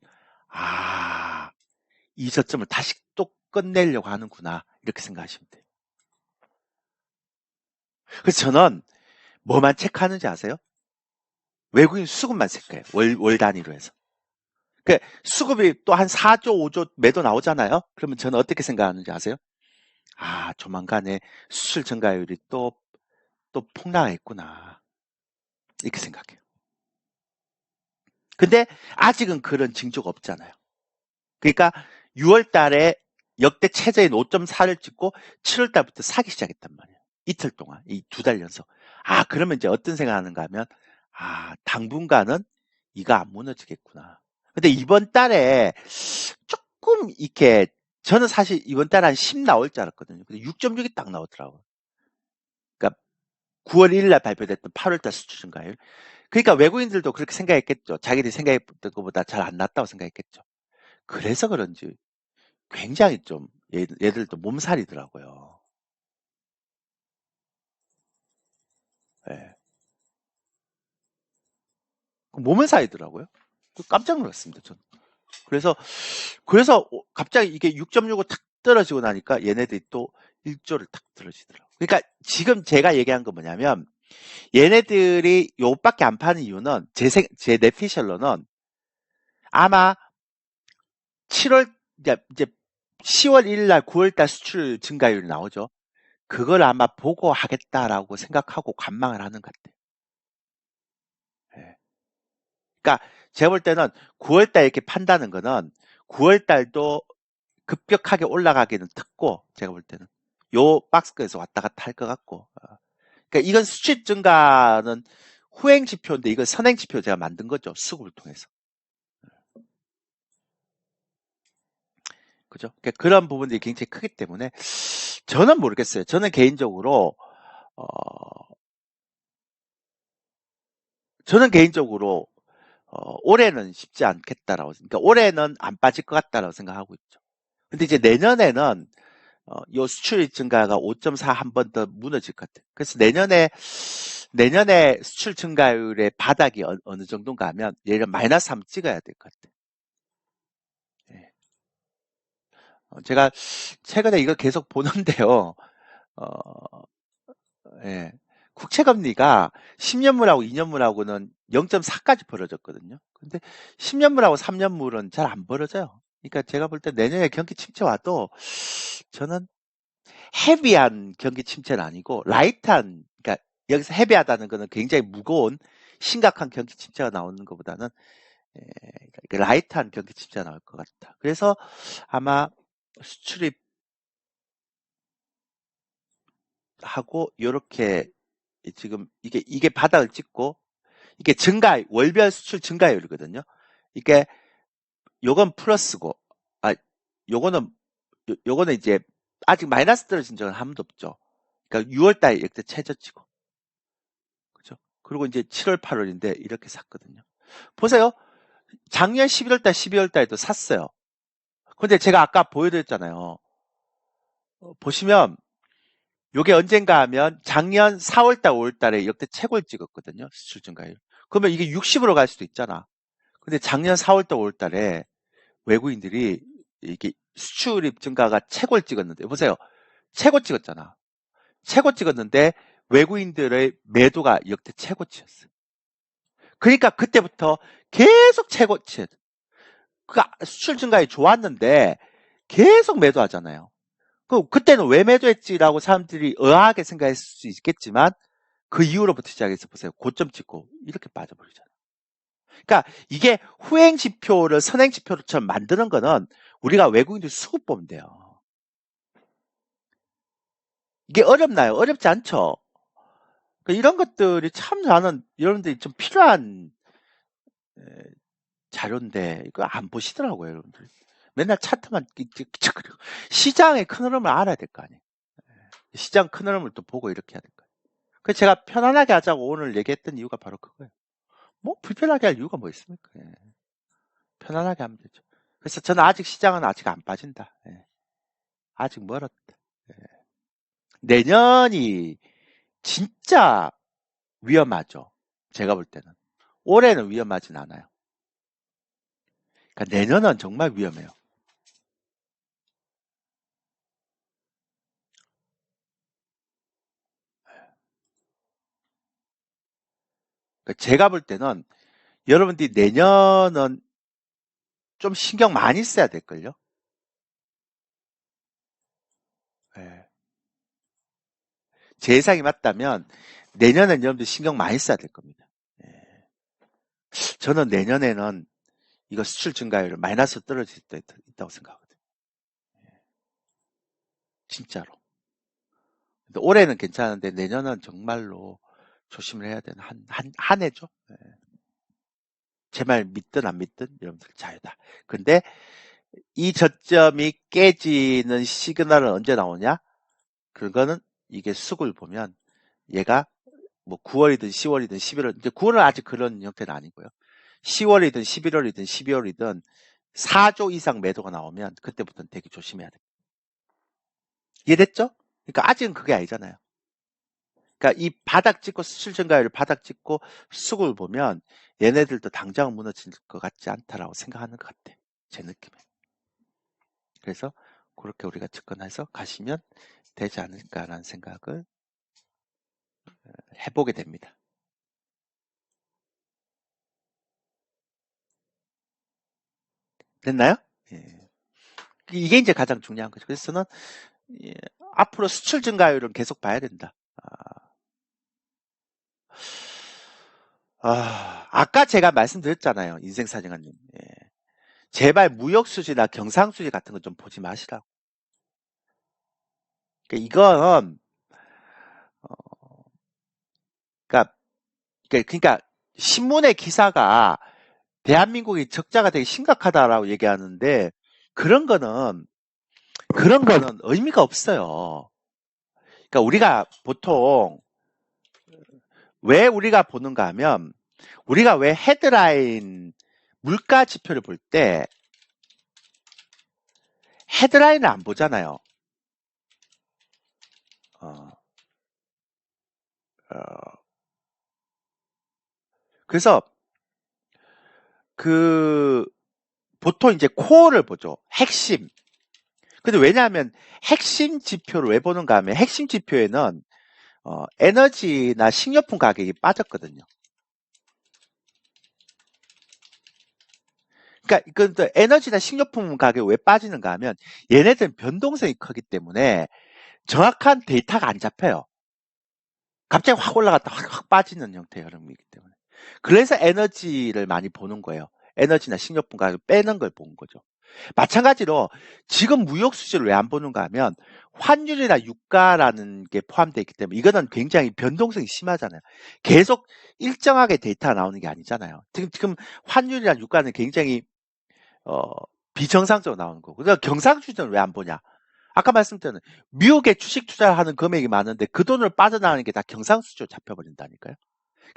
이 저점을 다시 또 끝내려고 하는구나, 이렇게 생각하시면 돼요. 그래서 저는 뭐만 체크하는지 아세요? 외국인 수급만 체크해요. 월 단위로 해서. 그 수급이 또 한 4조, 5조 매도 나오잖아요. 그러면 저는 어떻게 생각하는지 아세요? 조만간에 수출 증가율이 또 폭락했구나, 이렇게 생각해요. 근데 아직은 그런 징조가 없잖아요. 그러니까 6월 달에 역대 최저인 5.4를 찍고 7월 달부터 사기 시작했단 말이에요. 이틀 동안, 이 2달 연속. 그러면 이제 어떤 생각하는가 하면, 당분간은 이가 안 무너지겠구나. 근데 이번 달에 조금 이렇게, 저는 사실 이번 달에 한 10 나올 줄 알았거든요. 근데 6.6이 딱 나오더라고요. 그러니까 9월 1일 날 발표됐던 8월 달 수출 증가율. 그러니까 외국인들도 그렇게 생각했겠죠. 자기들이 생각했던 것보다 잘 안 났다고 생각했겠죠. 그래서 그런지 굉장히 좀 얘들도 몸살이더라고요. 예. 몸살이더라고요. 깜짝 놀랐습니다, 저는. 그래서 갑자기 이게 6.65 탁 떨어지고 나니까 얘네들이 또 1조를 탁 떨어지더라고요. 그러니까 지금 제가 얘기한 건 뭐냐면, 얘네들이 요밖에 안 파는 이유는 제 내피셜로는 아마 7월 이제 10월 1일 날 9월 달 수출 증가율이 나오죠. 그걸 아마 보고 하겠다라고 생각하고 관망을 하는 것 같아요. 예. 그러니까 제가 볼 때는 9월 달 이렇게 판다는 거는 9월 달도 급격하게 올라가기는 쉽고 제가 볼 때는 요 박스권에서 왔다 갔다 할 것 같고 그러니까 이건 수출 증가는 후행 지표인데 이건 선행 지표 제가 만든 거죠. 수급을 통해서. 그죠? 그러니까 그런 부분들이 굉장히 크기 때문에 저는 모르겠어요. 저는 개인적으로 어, 저는 개인적으로 올해는 쉽지 않겠다라고 그러니까 올해는 안 빠질 것 같다라고 생각하고 있죠. 근데 이제 내년에는 요 수출 증가가 5.4 한 번 더 무너질 것 같아요. 그래서 내년에 수출 증가율의 바닥이 어느 정도인가 하면 예를 들어 마이너스 3 찍어야 될 것 같아요. 예. 제가 최근에 이걸 계속 보는데요. 어, 예. 국채금리가 10년물하고 2년물하고는 0.4까지 벌어졌거든요. 근데 10년물하고 3년물은 잘 안 벌어져요. 그러니까 제가 볼 때 내년에 경기 침체 와도 저는 헤비한 경기 침체는 아니고 라이트한 그러니까 여기서 헤비하다는 거는 굉장히 무거운 심각한 경기 침체가 나오는 것보다는 그러니까 라이트한 경기 침체가 나올 것 같다. 그래서 아마 수출입하고 이렇게 지금 이게 바닥을 찍고 이게 월별 수출 증가율이거든요. 이게 요건 플러스고 아 요거는 요거는 이제 아직 마이너스 떨어진 적은 한 번도 없죠. 그러니까 6월 달 역대 최저치고. 그죠? 그리고 이제 7월, 8월인데 이렇게 샀거든요. 보세요. 작년 11월 달, 12월 달에도 샀어요. 근데 제가 아까 보여드렸잖아요. 보시면 요게 언젠가 하면 작년 4월 달, 5월 달에 역대 최고를 찍었거든요. 수출 증가율. 그러면 이게 60으로 갈 수도 있잖아. 근데 작년 4월 달, 5월 달에 외국인들이 이게 수출입 증가가 최고를 찍었는데 보세요. 최고 찍었잖아. 최고 찍었는데 외국인들의 매도가 역대 최고치였어요. 그러니까 그때부터 계속 최고치. 그 수출 증가율이 좋았는데 계속 매도하잖아요. 그때는 왜 매도했지라고 사람들이 의아하게 생각했을 수 있겠지만 그 이후로부터 시작해서 보세요. 고점 찍고 이렇게 빠져버리잖아요. 그러니까 이게 후행 지표를 선행 지표처럼 만드는 거는 우리가 외국인들 수급 보면 돼요. 이게 어렵나요? 어렵지 않죠? 그러니까 이런 것들이 참 나는 여러분들이 좀 필요한 자료인데 이거 안 보시더라고요, 여러분들. 맨날 차트만 시장의 큰 흐름을 알아야 될 거 아니에요. 시장 큰 흐름을 또 보고 이렇게 해야 될 거예요. 그래서 제가 편안하게 하자고 오늘 얘기했던 이유가 바로 그거예요. 뭐 불편하게 할 이유가 뭐 있습니까? 예. 편안하게 하면 되죠. 그래서 저는 아직 시장은 아직 안 빠진다. 예. 아직 멀었다. 예. 내년이 진짜 위험하죠. 제가 볼 때는. 올해는 위험하진 않아요. 그러니까 내년은 정말 위험해요. 그러니까 제가 볼 때는 여러분들이 내년은 좀 신경 많이 써야 될걸요. 예. 제 예상이 맞다면 내년엔 여러분들 신경 많이 써야 될 겁니다. 예. 저는 내년에는 이거 수출 증가율 마이너스 떨어질 때 있다고 생각하거든요. 진짜로. 근데 올해는 괜찮은데 내년은 정말로 조심을 해야 되는 한 해죠. 예. 제 말 믿든 안 믿든 여러분들 자유다. 근데 이 저점이 깨지는 시그널은 언제 나오냐? 그거는 이게 수급을 보면 얘가 뭐 9월이든 10월이든 11월, 이제 9월은 아직 그런 형태는 아니고요. 10월이든 11월이든 12월이든 4조 이상 매도가 나오면 그때부터는 되게 조심해야 돼요. 이해됐죠? 그러니까 아직은 그게 아니잖아요. 그러니까 이 바닥 찍고 수출 증가율을 바닥 찍고 수급을 보면 얘네들도 당장 무너질 것 같지 않다라고 생각하는 것 같아. 제 느낌에. 그래서 그렇게 우리가 접근해서 가시면 되지 않을까라는 생각을 해보게 됩니다. 됐나요? 예. 이게 이제 가장 중요한 거죠. 그래서 저는 예, 앞으로 수출 증가율은 계속 봐야 된다. 아까 제가 말씀드렸잖아요. 인생사정관님. 예. 제발 무역수지나 경상수지 같은 거 좀 보지 마시라고. 그러니까 이건, 그러니까, 그러니까 신문의 기사가 대한민국이 적자가 되게 심각하다라고 얘기하는데 그런 거는 의미가 없어요. 그러니까 우리가 보통 왜 우리가 보는가 하면 우리가 왜 헤드라인 물가 지표를 볼 때 헤드라인을 안 보잖아요. 어, 어, 그래서 그 보통 이제 코어를 보죠. 핵심. 근데 왜냐하면 핵심 지표를 왜 보는가 하면 핵심 지표에는 에너지나 식료품 가격이 빠졌거든요. 그러니까 그 에너지나 식료품 가격이 왜 빠지는가 하면 얘네들은 변동성이 크기 때문에 정확한 데이터가 안 잡혀요. 갑자기 확 올라갔다 확 빠지는 형태의 흐름이기 때문에. 그래서 에너지를 많이 보는 거예요. 에너지나 식료품 가격 빼는 걸 보는 거죠. 마찬가지로 지금 무역 수지를 왜 안 보는가 하면 환율이나 유가라는 게 포함되어 있기 때문에 이거는 굉장히 변동성이 심하잖아요. 계속 일정하게 데이터가 나오는 게 아니잖아요. 지금 환율이나 유가는 굉장히 어, 비정상적으로 나오는 거고. 그래서 경상수지는 왜 안 보냐? 아까 말씀드린 미국에 주식 투자하는 금액이 많은데 그 돈을 빠져나가는 게 다 경상수지로 잡혀버린다니까요.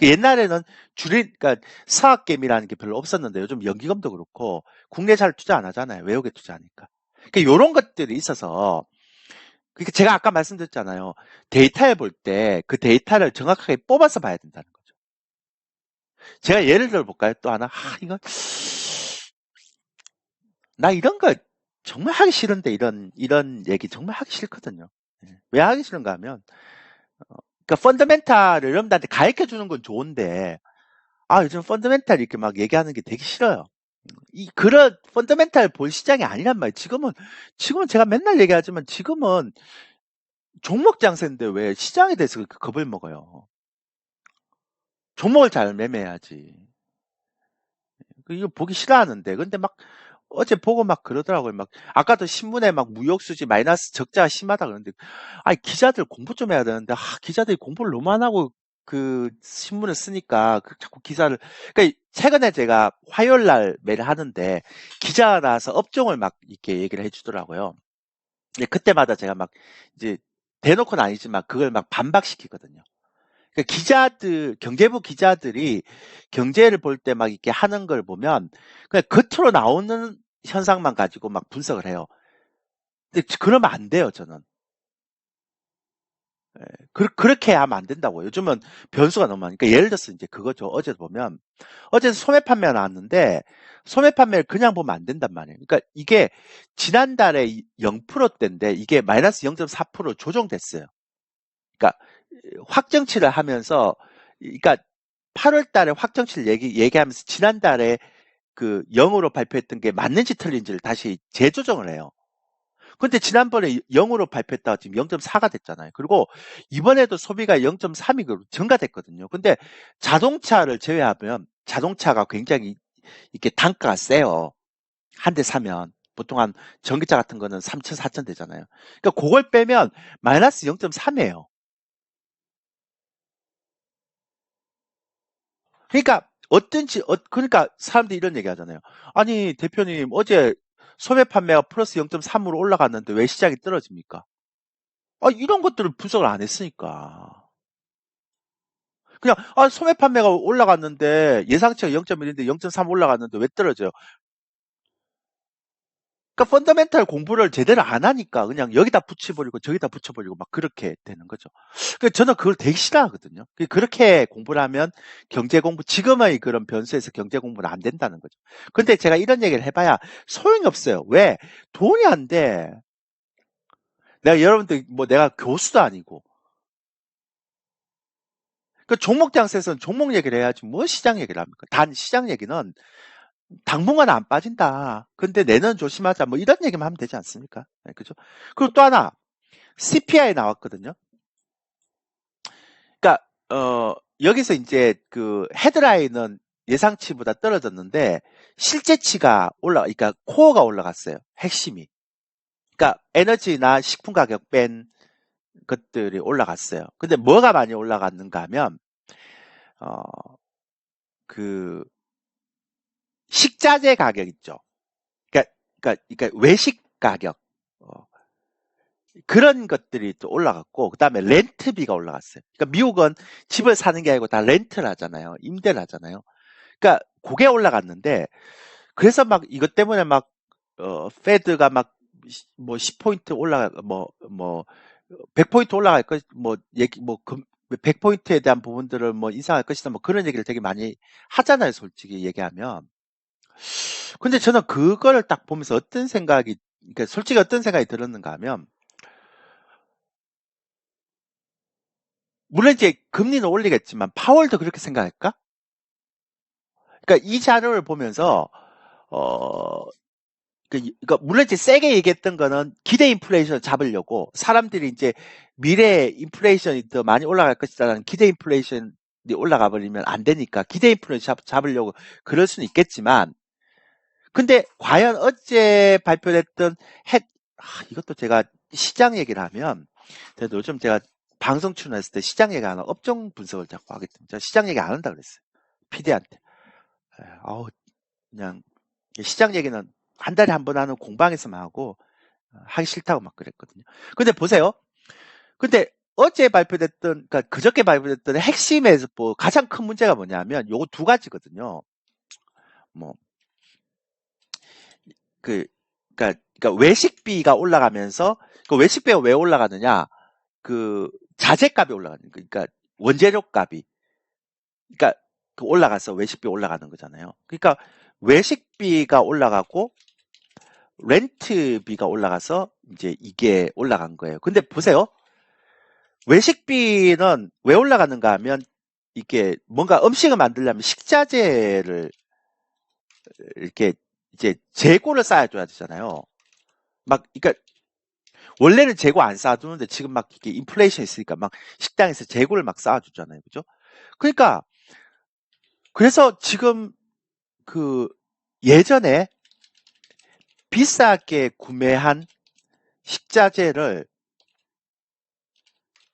옛날에는 그러니까 사학개미라는 게 별로 없었는데 요즘 연기금도 그렇고 국내 잘 투자 안 하잖아요. 외국에 투자하니까. 그러니까 이런 것들이 있어서 그러니까 제가 아까 말씀드렸잖아요. 데이터에 볼 때 그 데이터를 정확하게 뽑아서 봐야 된다는 거죠. 제가 예를 들어 볼까요? 또 하나. 이거 나 이런 거 정말 하기 싫은데 이런 얘기 정말 하기 싫거든요. 왜 하기 싫은가 하면 그러니까 펀더멘탈을 여러분들한테 가르쳐 주는 건 좋은데 요즘 펀더멘탈 이렇게 막 얘기하는 게 되게 싫어요. 그런 펀더멘탈 볼 시장이 아니란 말이에요. 지금은 제가 맨날 얘기하지만 지금은 종목 장세인데 왜 시장에 대해서 그렇게 겁을 먹어요. 종목을 잘 매매해야지. 이거 보기 싫어하는데. 근데 막 어제 보고 막 그러더라고요. 막 아까도 신문에 막 무역수지 마이너스 적자가 심하다 그러는데 기자들 공부 좀 해야 되는데 기자들이 공부를 너무 안 하고 그 신문을 쓰니까 자꾸 기사를 그러니까 최근에 제가 화요일 날 매일 하는데 기자가 나와서 업종을 막 이렇게 얘기를 해주더라고요. 근데 그때마다 제가 막 이제 대놓고는 아니지만 그걸 막 반박시키거든요. 그러니까 경제부 기자들이 경제를 볼 때 막 이렇게 하는 걸 보면 그냥 겉으로 나오는 현상만 가지고 막 분석을 해요. 근데 그러면 안 돼요, 저는. 예, 그렇게 하면 안 된다고요. 요즘은 변수가 너무 많으니까 예를 들어서 이제 그거죠. 어제 보면 어제 소매 판매가 나왔는데 소매 판매를 그냥 보면 안 된단 말이에요. 그러니까 이게 지난달에 0%대인데 이게 마이너스 0.4% 조정됐어요. 그러니까 확정치를 하면서 그러니까 8월 달에 확정치를 얘기하면서 지난달에 그 0으로 발표했던 게 맞는지 틀린지를 다시 재조정을 해요. 근데 지난번에 0으로 발표했다가 지금 0.4가 됐잖아요. 그리고 이번에도 소비가 0.3이 증가됐거든요. 근데 자동차를 제외하면 자동차가 굉장히 이렇게 단가가 세요. 한 대 사면. 보통 한 전기차 같은 거는 3천, 4천 되잖아요. 그러니까 그걸 빼면 마이너스 0.3이에요. 그러니까 그러니까 사람들이 이런 얘기 하잖아요. 아니, 대표님, 어제 소매 판매가 플러스 0.3으로 올라갔는데 왜 시장이 떨어집니까? 이런 것들을 분석을 안 했으니까. 그냥, 소매 판매가 올라갔는데 예상치가 0.1인데 0.3 올라갔는데 왜 떨어져요? 그러니까 펀더멘탈 공부를 제대로 안 하니까 그냥 여기다 붙여버리고 저기다 붙여버리고 막 그렇게 되는 거죠. 저는 그걸 되게 싫어하거든요. 그렇게 공부를 하면 경제 공부, 지금의 그런 변수에서 경제 공부는 안 된다는 거죠. 근데 제가 이런 얘기를 해봐야 소용이 없어요. 왜? 돈이 안 돼. 여러분들, 내가 교수도 아니고. 종목 장세에서는 종목 얘기를 해야지 뭐 시장 얘기를 합니까? 단 시장 얘기는 당분간 안 빠진다. 근데 내년 조심하자. 뭐 이런 얘기만 하면 되지 않습니까? 네, 그죠? 그리고 또 하나 CPI 나왔거든요. 그러니까 여기서 이제 그 헤드라인은 예상치보다 떨어졌는데 실제치가 그러니까 코어가 올라갔어요. 핵심이. 그러니까 에너지나 식품 가격 뺀 것들이 올라갔어요. 근데 뭐가 많이 올라갔는가 하면 어, 그 식자재 가격 있죠. 그러니까 외식 가격 그런 것들이 또 올라갔고 그다음에 렌트비가 올라갔어요. 그러니까 미국은 집을 사는 게 아니고 다 렌트를 하잖아요. 임대를 하잖아요. 그러니까 그게 올라갔는데 그래서 막 이것 때문에 막 페드가 막 뭐 10포인트 올라가 뭐 100포인트 올라갈 것 뭐 얘기 뭐 100포인트에 대한 부분들을 뭐 인상할 것이다 뭐 그런 얘기를 되게 많이 하잖아요. 솔직히 얘기하면. 근데 저는 그거를 딱 보면서 어떤 생각이 그러니까 솔직히 어떤 생각이 들었는가 하면 물론 이제 금리는 올리겠지만 파월도 그렇게 생각할까? 그러니까 이 자료를 보면서 어 그러니까 물론 이제 세게 얘기했던 거는 기대 인플레이션을 잡으려고 사람들이 이제 미래에 인플레이션이 더 많이 올라갈 것이다라는 기대 인플레이션이 올라가 버리면 안 되니까 기대 인플레이션 잡으려고 그럴 수는 있겠지만 근데 과연 어제 발표됐던 이것도 제가 시장 얘기를 하면 그래도 요즘 제가 방송 출연했을 때 시장 얘기 안 하고 업종 분석을 자꾸 하기 때문에 제가 시장 얘기 안 한다 그랬어요. PD한테. 아우 그냥 시장 얘기는 한 달에 한 번 하는 공방에서만 하고 하기 싫다고 막 그랬거든요. 근데 보세요. 근데 어제 발표됐던, 그러니까 그저께 발표됐던 핵심에서 뭐 가장 큰 문제가 뭐냐면 요거 두 가지거든요. 뭐, 그, 그러니까 외식비가 올라가면서 그 외식비가 왜 올라가느냐? 그 자재값이 올라가는 거. 그러니까 원재료 값이. 그러니까 그 올라가서 외식비 올라가는 거잖아요. 그러니까 외식비가 올라가고 렌트비가 올라가서 이제 이게 올라간 거예요. 근데 보세요. 외식비는 왜 올라가는가 하면 이게 뭔가 음식을 만들려면 식자재를 이렇게 이제 재고를 쌓아줘야 되잖아요. 막, 그러니까 원래는 재고 안 쌓아두는데 지금 막 이게 인플레이션 있으니까 막 식당에서 재고를 막 쌓아주잖아요. 그죠? 그러니까 그래서 지금 그 예전에 비싸게 구매한 식자재를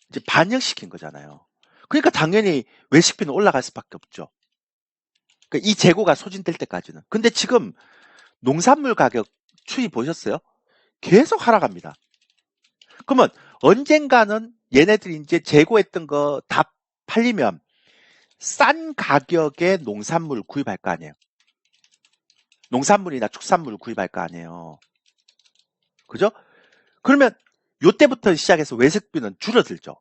이제 반영시킨 거잖아요. 그러니까 당연히 외식비는 올라갈 수밖에 없죠. 그러니까 이 재고가 소진될 때까지는. 근데 지금 농산물 가격 추이 보셨어요? 계속 하락합니다. 그러면 언젠가는 얘네들이 이제 재고했던 거 다 팔리면 싼 가격에 농산물 구입할 거 아니에요. 농산물이나 축산물을 구입할 거 아니에요. 그죠? 그러면 요때부터 시작해서 외식비는 줄어들죠.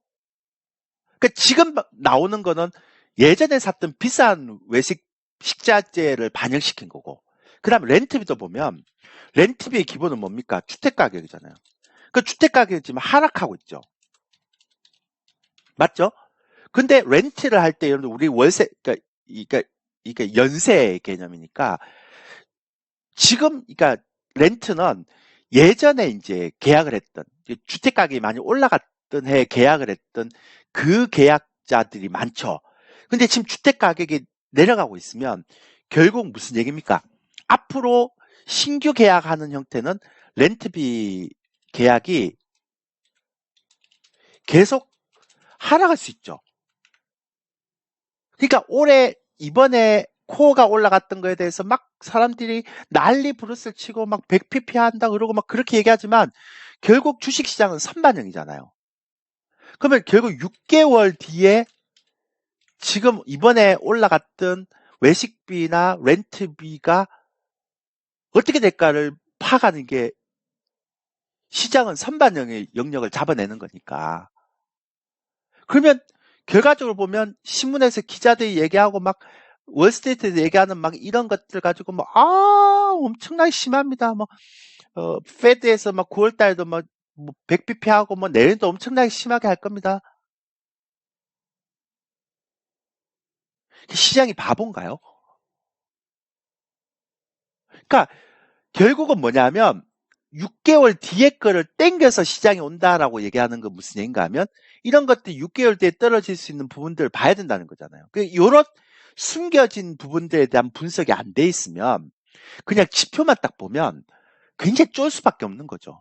그러니까 지금 나오는 거는 예전에 샀던 비싼 외식 식자재를 반영시킨 거고 그 다음에 렌트비도 보면 렌트비의 기본은 뭡니까? 주택가격이잖아요. 그 주택가격이 지금 하락하고 있죠. 맞죠? 근데 렌트를 할 때 여러분 우리 월세 그러니까 연세 개념이니까 지금 그러니까 렌트는 예전에 이제 계약을 했던 주택 가격이 많이 올라갔던 해에 계약을 했던 그 계약자들이 많죠. 근데 지금 주택 가격이 내려가고 있으면 결국 무슨 얘기입니까? 앞으로 신규 계약하는 형태는 렌트비 계약이 계속 하락할 수 있죠. 그러니까 올해 이번에 코어가 올라갔던 거에 대해서 막 사람들이 난리 부르스를 치고 막 100pp 한다 그러고 막 그렇게 얘기하지만 결국 주식시장은 선반영이잖아요. 그러면 결국 6개월 뒤에 지금 이번에 올라갔던 외식비나 렌트비가 어떻게 될까를 파악하는 게 시장은 선반영의 영역을 잡아내는 거니까. 그러면 결과적으로 보면 신문에서 기자들이 얘기하고 막 월스트리트에서 얘기하는 막 이런 것들 가지고 뭐, 엄청나게 심합니다. 뭐, 페드에서 막 9월 달에도 막, 뭐 100bp 하고 뭐 내년도 엄청나게 심하게 할 겁니다. 시장이 바본가요? 그러니까 결국은 뭐냐면 6개월 뒤에 거를 땡겨서 시장에 온다라고 얘기하는 건 무슨 얘기인가 하면 이런 것들이 6개월 뒤에 떨어질 수 있는 부분들을 봐야 된다는 거잖아요. 이런 숨겨진 부분들에 대한 분석이 안 돼 있으면 그냥 지표만 딱 보면 굉장히 쫄 수밖에 없는 거죠.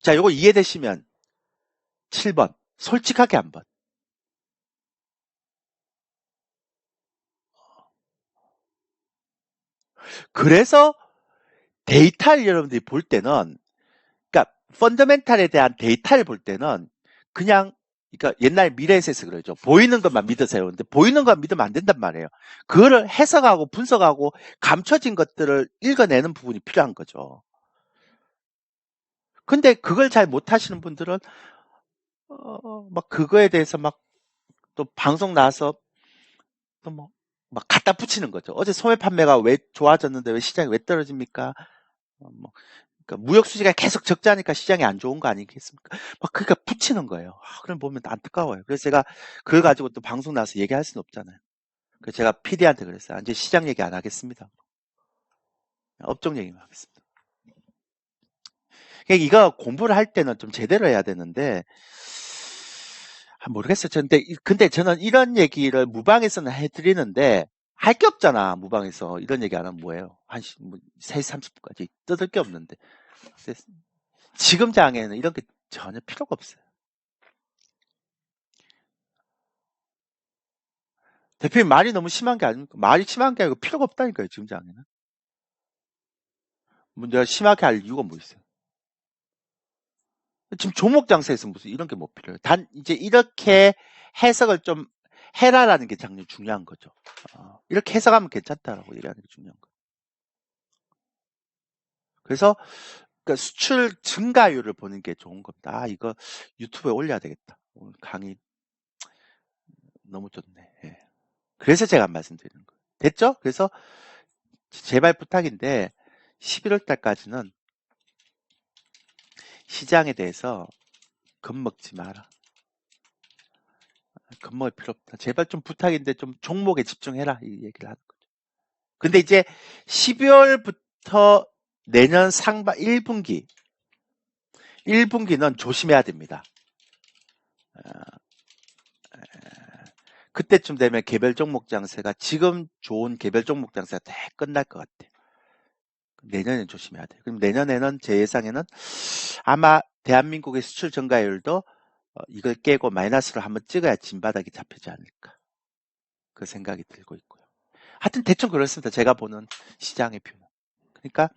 자, 요거 이해되시면 7번 솔직하게 한번. 그래서 데이터를 여러분들이 볼 때는 그러니까 펀더멘탈에 대한 데이터를 볼 때는 그냥 그러니까 옛날 미래에서에서 그러죠. 보이는 것만 믿으세요. 근데 보이는 것만 믿으면 안 된단 말이에요. 그거를 해석하고 분석하고 감춰진 것들을 읽어내는 부분이 필요한 거죠. 근데 그걸 잘 못하시는 분들은 막 그거에 대해서 막 또 방송 나와서 또 막 갖다 붙이는 거죠. 어제 소매 판매가 왜 좋아졌는데 왜 시장이 왜 떨어집니까? 뭐 그러니까 무역 수지가 계속 적자니까 시장이 안 좋은 거 아니겠습니까? 막 그러니까 붙이는 거예요. 그럼 보면 안타까워요. 그래서 제가 그걸 가지고 또 방송 나와서 얘기할 수는 없잖아요. 그래서 제가 PD한테 그랬어요. 이제 시장 얘기 안 하겠습니다. 업종 얘기만 하겠습니다. 그러니까 이거 공부를 할 때는 좀 제대로 해야 되는데 모르겠어요. 근데 저는 이런 얘기를 무방에서는 해드리는데 할 게 없잖아. 무방에서 이런 얘기 안 하면 뭐예요? 한 3시 30분까지 뜯을 게 없는데 지금 장에는 이런 게 전혀 필요가 없어요. 대표님 말이 너무 심한 게 아닙니까? 말이 심한 게 아니고 필요가 없다니까요. 지금 장에는. 문제가 심하게 할 이유가 뭐 있어요? 지금 종목 장세에서 무슨 이런 게 뭐 필요해요? 단 이제 이렇게 해석을 좀 해라라는 게 장면 중요한 거죠. 이렇게 해석하면 괜찮다라고 얘기하는 게 중요한 거예요. 그래서 그러니까 수출 증가율을 보는 게 좋은 겁니다. 이거 유튜브에 올려야 되겠다. 오늘 강의 너무 좋네. 예. 그래서 제가 말씀드리는 거예요. 됐죠? 그래서 제발 부탁인데 11월 달까지는 시장에 대해서 겁먹지 마라. 겁먹을 필요 없다. 제발 좀 부탁인데 좀 종목에 집중해라. 이 얘기를 하는 거죠. 근데 이제 12월부터 내년 상반 1분기는 조심해야 됩니다. 그때쯤 되면 개별 종목 장세가 지금 좋은 개별 종목 장세가 다 끝날 것 같아요. 내년에 조심해야 돼요. 그럼 내년에는 제 예상에는 아마 대한민국의 수출 증가율도 이걸 깨고 마이너스로 한번 찍어야 진바닥이 잡히지 않을까. 그 생각이 들고 있고요. 하여튼 대충 그렇습니다. 제가 보는 시장의 뷰는. 그러니까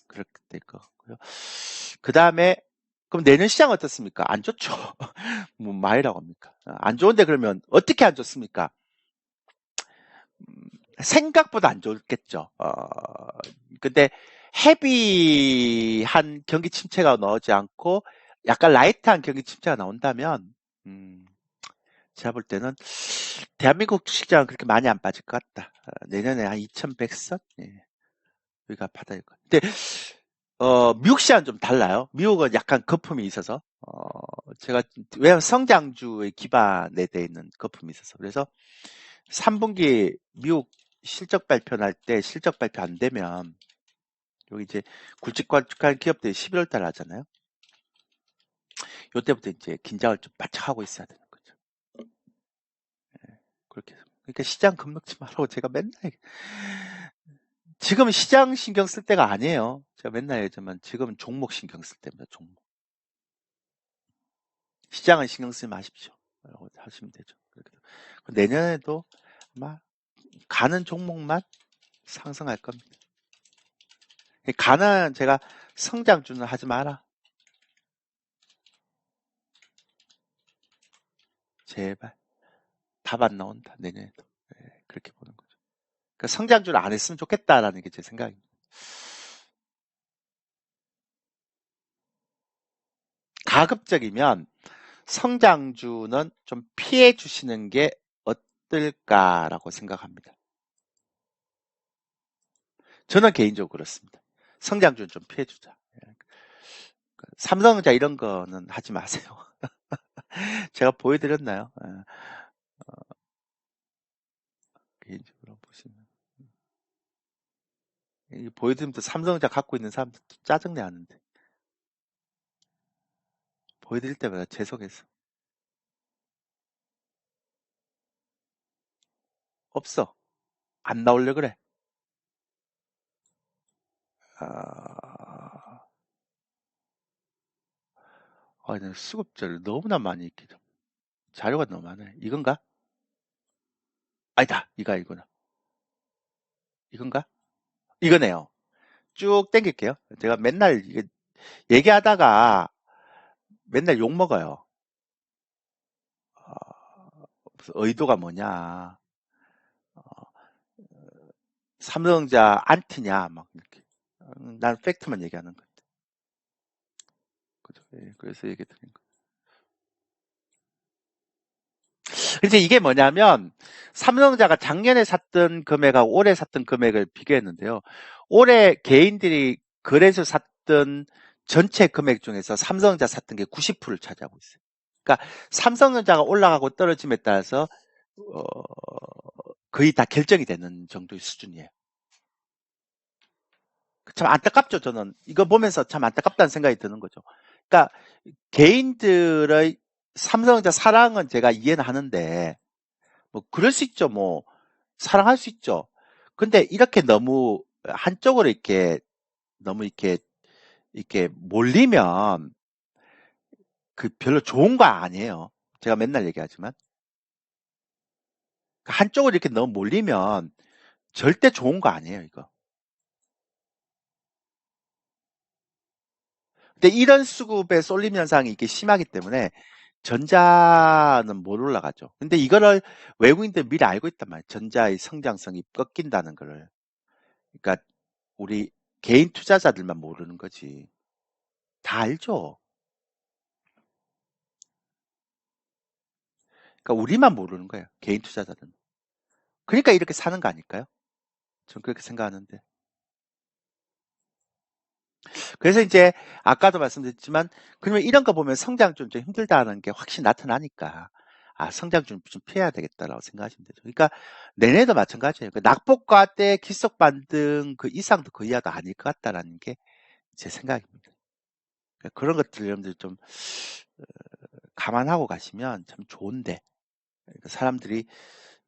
그렇게 될 것 같고요. 그 다음에 그럼 내년 시장 어떻습니까? 안 좋죠. 뭐 마이라고 합니까? 안 좋은데 그러면 어떻게 안 좋습니까? 생각보다 안 좋겠죠. 근데 헤비한 경기 침체가 나오지 않고 약간 라이트한 경기 침체가 나온다면 제가 볼 때는 대한민국 주식장은 그렇게 많이 안 빠질 것 같다. 내년에 한 2100선? 예. 여기가 바닥일 것 같아요. 근데 미국 시장은 좀 달라요. 미국은 약간 거품이 있어서 제가 왜냐면 성장주의 기반에 돼 있는 거품이 있어서 그래서 3분기 미국 실적 발표 날 때 실적 발표 안 되면 여기 이제 굵직굵직한 기업들이 11월 달 하잖아요. 요때부터 이제 긴장을 좀 바짝 하고 있어야 되는 거죠. 그렇게 그러니까 시장 겁먹지 말라고 제가 맨날 지금 시장 신경 쓸 때가 아니에요. 제가 맨날 얘기하지만 지금은 종목 신경 쓸 때입니다. 종목. 시장은 신경 쓰지 마십시오. 라고 하시면 되죠. 내년에도 아마 가는 종목만 상승할 겁니다. 가는 제가 성장주는 하지 마라. 제발. 답 안 나온다. 내년에도. 네, 그렇게 보는 거죠. 그러니까 성장주를 안 했으면 좋겠다라는 게 제 생각입니다. 가급적이면 성장주는 좀 피해 주시는 게 어떨까라고 생각합니다. 저는 개인적으로 그렇습니다. 성장주는 좀 피해 주자. 삼성전자 이런 거는 하지 마세요. 제가 보여드렸나요? 보여드리면 또 삼성전자 갖고 있는 사람들 짜증내 하는데. 보여드릴 때마다 죄송해서. 없어. 안 나오려 그래. 아, 수급자를 너무나 많이 있기 좀. 자료가 너무 많아요. 이건가? 아니다. 이거나. 이건가? 이거네요. 쭉 땡길게요. 제가 맨날 이게 얘기하다가 맨날 욕 먹어요. 의도가 뭐냐. 삼성전자 안티냐. 막 이렇게. 난 팩트만 얘기하는 건데. 그죠? 예, 그래서 얘기 드린 거. 이제 이게 뭐냐면 삼성전자가 작년에 샀던 금액하고 올해 샀던 금액을 비교했는데요. 올해 개인들이 거래소 샀던 전체 금액 중에서 삼성전자 샀던 게 90%를 차지하고 있어요. 그러니까 삼성전자가 올라가고 떨어짐에 따라서 어, 거의 다 결정이 되는 정도의 수준이에요. 참 안타깝죠. 저는 이거 보면서 참 안타깝다는 생각이 드는 거죠. 그러니까 개인들의 삼성전자 사랑은 제가 이해는 하는데 뭐 그럴 수 있죠. 뭐 사랑할 수 있죠. 근데 이렇게 너무 한쪽으로 이렇게 너무 이렇게 몰리면 그 별로 좋은 거 아니에요. 제가 맨날 얘기하지만 한쪽으로 이렇게 너무 몰리면 절대 좋은 거 아니에요, 이거. 근데 이런 수급의 쏠림 현상이 이게 심하기 때문에 전자는 못 올라가죠. 근데 이거를 외국인들 미리 알고 있단 말이에요. 전자의 성장성이 꺾인다는 거를. 그러니까 우리 개인 투자자들만 모르는 거지. 다 알죠. 그러니까 우리만 모르는 거예요. 개인 투자자들은. 그러니까 이렇게 사는 거 아닐까요? 전 그렇게 생각하는데. 그래서 이제 아까도 말씀드렸지만 그러면 이런 거 보면 성장좀 좀 힘들다는 게 확실히 나타나니까 성장 좀 피해야 되겠다라고 생각하시면 되죠. 그러니까 내년에도 마찬가지예요. 그 낙폭과 때 기속 반등 그 이상도 그 이하도 아닐 것 같다라는 게 제 생각입니다. 그러니까 그런 것들 여러분들 좀 감안하고 가시면 참 좋은데 그러니까 사람들이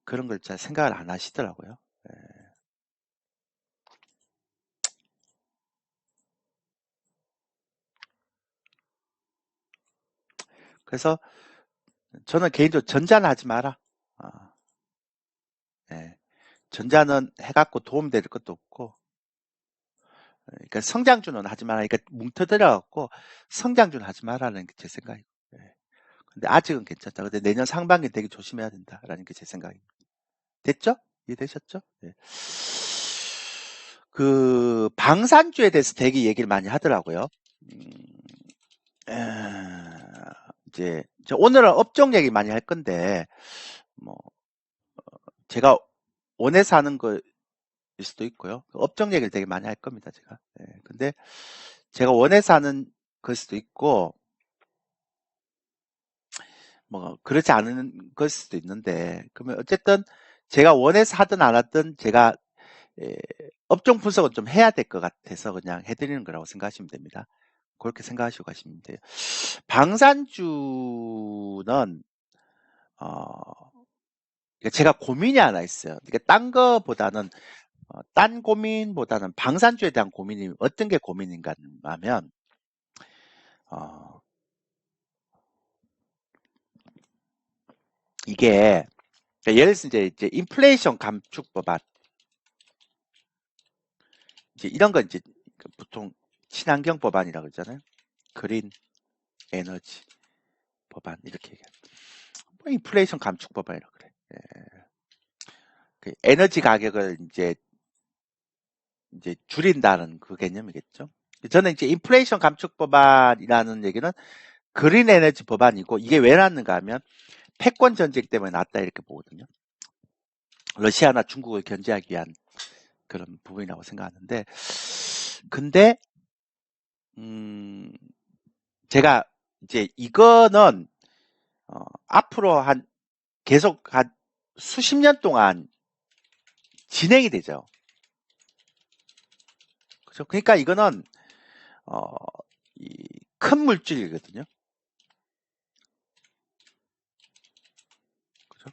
그런 걸 잘 생각을 안 하시더라고요. 예. 그래서 저는 개인적으로 전자는 하지 마라. 예. 전자는 해갖고 도움될 것도 없고, 그러니까 성장주는 하지 마라. 그러니까 뭉터들여갖고 성장주는 하지 마라는 게 제 생각이고. 예. 근데 아직은 괜찮다. 근데 내년 상반기 되게 조심해야 된다라는 게 제 생각입니다. 됐죠? 이해되셨죠? 예. 그 방산주에 대해서 되게 얘기를 많이 하더라고요. 이제 오늘은 업종 얘기 많이 할 건데, 뭐 제가 원해서 하는 거일 수도 있고요. 업종 얘기를 되게 많이 할 겁니다, 제가. 예, 근데 제가 원해서 하는 걸 수도 있고, 뭐 그렇지 않은 걸 수도 있는데, 그러면 어쨌든 제가 원해서 하든 안 하든 제가 업종 분석은 좀 해야 될 것 같아서 그냥 해드리는 거라고 생각하시면 됩니다. 그렇게 생각하시고 가시면 돼요. 방산주는 제가 고민이 하나 있어요. 그러니까 딴 거보다는 딴 고민보다는 방산주에 대한 고민이 어떤 게 고민인가 하면 이게 그러니까 예를 들어서 이제 인플레이션 감축 법안 이제 이런 건 이제 보통 친환경 법안이라고 그러잖아요. 그린 에너지 법안 이렇게 얘기해요. 뭐 인플레이션 감축 법안이라고 그래. 예. 그 에너지 가격을 이제 줄인다는 그 개념이겠죠. 저는 이제 인플레이션 감축 법안이라는 얘기는 그린 에너지 법안이고 이게 왜 났는가 하면 패권 전쟁 때문에 났다 이렇게 보거든요. 러시아나 중국을 견제하기 위한 그런 부분이라고 생각하는데 근데 제가 이제 이거는 앞으로 계속 한 수십 년 동안 진행이 되죠. 그죠? 그러니까 이거는 큰 물질이거든요. 그죠?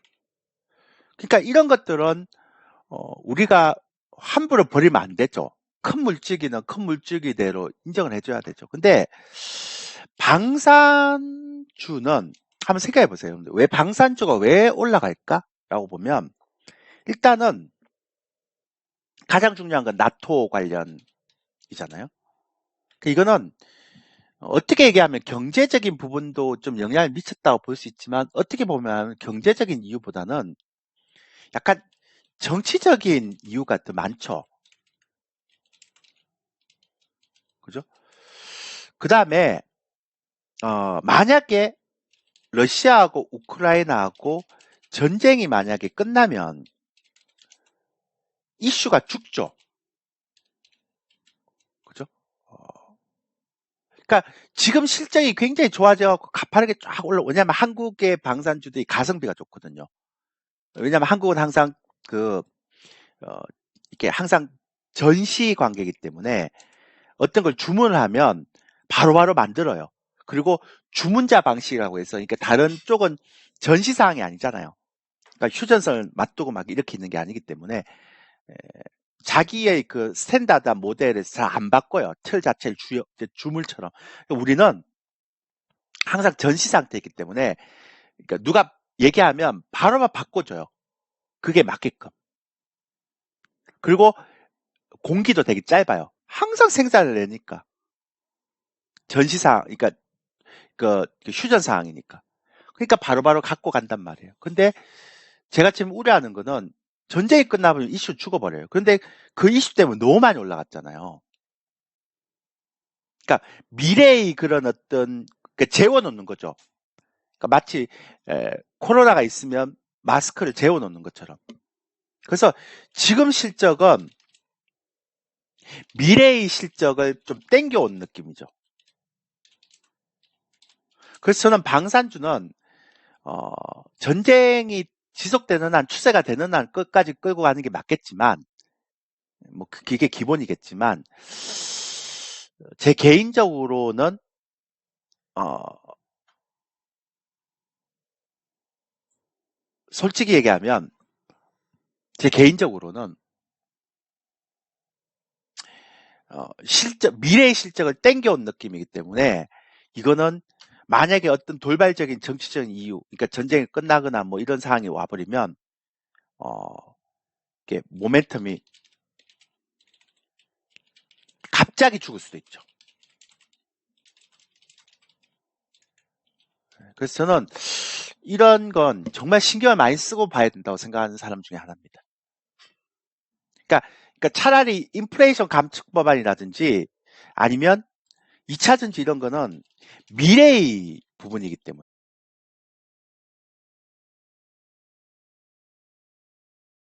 그러니까 이런 것들은 우리가 함부로 버리면 안 되죠. 큰 물질기는 큰 물질기대로 인정을 해줘야 되죠. 근데 방산주는 한번 생각해 보세요. 왜 방산주가 왜 올라갈까? 라고 보면 일단은 가장 중요한 건 나토 관련이잖아요. 이거는 어떻게 얘기하면 경제적인 부분도 좀 영향을 미쳤다고 볼 수 있지만 어떻게 보면 경제적인 이유보다는 약간 정치적인 이유가 더 많죠. 그죠? 그 다음에 만약에 러시아하고 우크라이나하고 전쟁이 만약에 끝나면 이슈가 죽죠. 그죠? 그러니까 지금 실적이 굉장히 좋아져갖고 가파르게 쫙 왜냐면 한국의 방산주들이 가성비가 좋거든요. 왜냐면 한국은 항상 이렇게 항상 전시 관계이기 때문에 어떤 걸 주문을 하면 바로바로 만들어요. 그리고 주문자 방식이라고 해서, 그러니까 다른 쪽은 전시사항이 아니잖아요. 그러니까 휴전선을 맞두고 막 이렇게 있는 게 아니기 때문에 자기의 그 스탠다드한 모델을 잘 안 바꿔요. 틀 자체를 주물처럼. 그러니까 우리는 항상 전시 상태이기 때문에 그러니까 누가 얘기하면 바로만 바꿔줘요. 그게 맞게끔. 그리고 공기도 되게 짧아요. 항상 생산을 내니까. 전시사항, 그러니까 그 휴전사항이니까. 그러니까 바로바로 갖고 간단 말이에요. 근데 제가 지금 우려하는 거는 전쟁이 끝나면 이슈 죽어버려요. 그런데 그 이슈 때문에 너무 많이 올라갔잖아요. 그러니까 미래의 그런 어떤 재워놓는 거죠. 그러니까 마치 코로나가 있으면 마스크를 재워놓는 것처럼. 그래서 지금 실적은 미래의 실적을 좀 땡겨온 느낌이죠. 그래서 저는 방산주는 전쟁이 지속되는 한, 추세가 되는 한 끝까지 끌고 가는 게 맞겠지만, 뭐 그게 기본이겠지만, 제 개인적으로는 솔직히 얘기하면 제 개인적으로는 미래의 실적을 땡겨온 느낌이기 때문에 이거는 만약에 어떤 돌발적인 정치적인 이유, 그러니까 전쟁이 끝나거나 뭐 이런 상황이 와버리면 이게 모멘텀이 갑자기 죽을 수도 있죠. 그래서 저는 이런 건 정말 신경을 많이 쓰고 봐야 된다고 생각하는 사람 중에 하나입니다. 그러니까 차라리 인플레이션 감축 법안이라든지 아니면 2차 전지 이런 거는 미래의 부분이기 때문에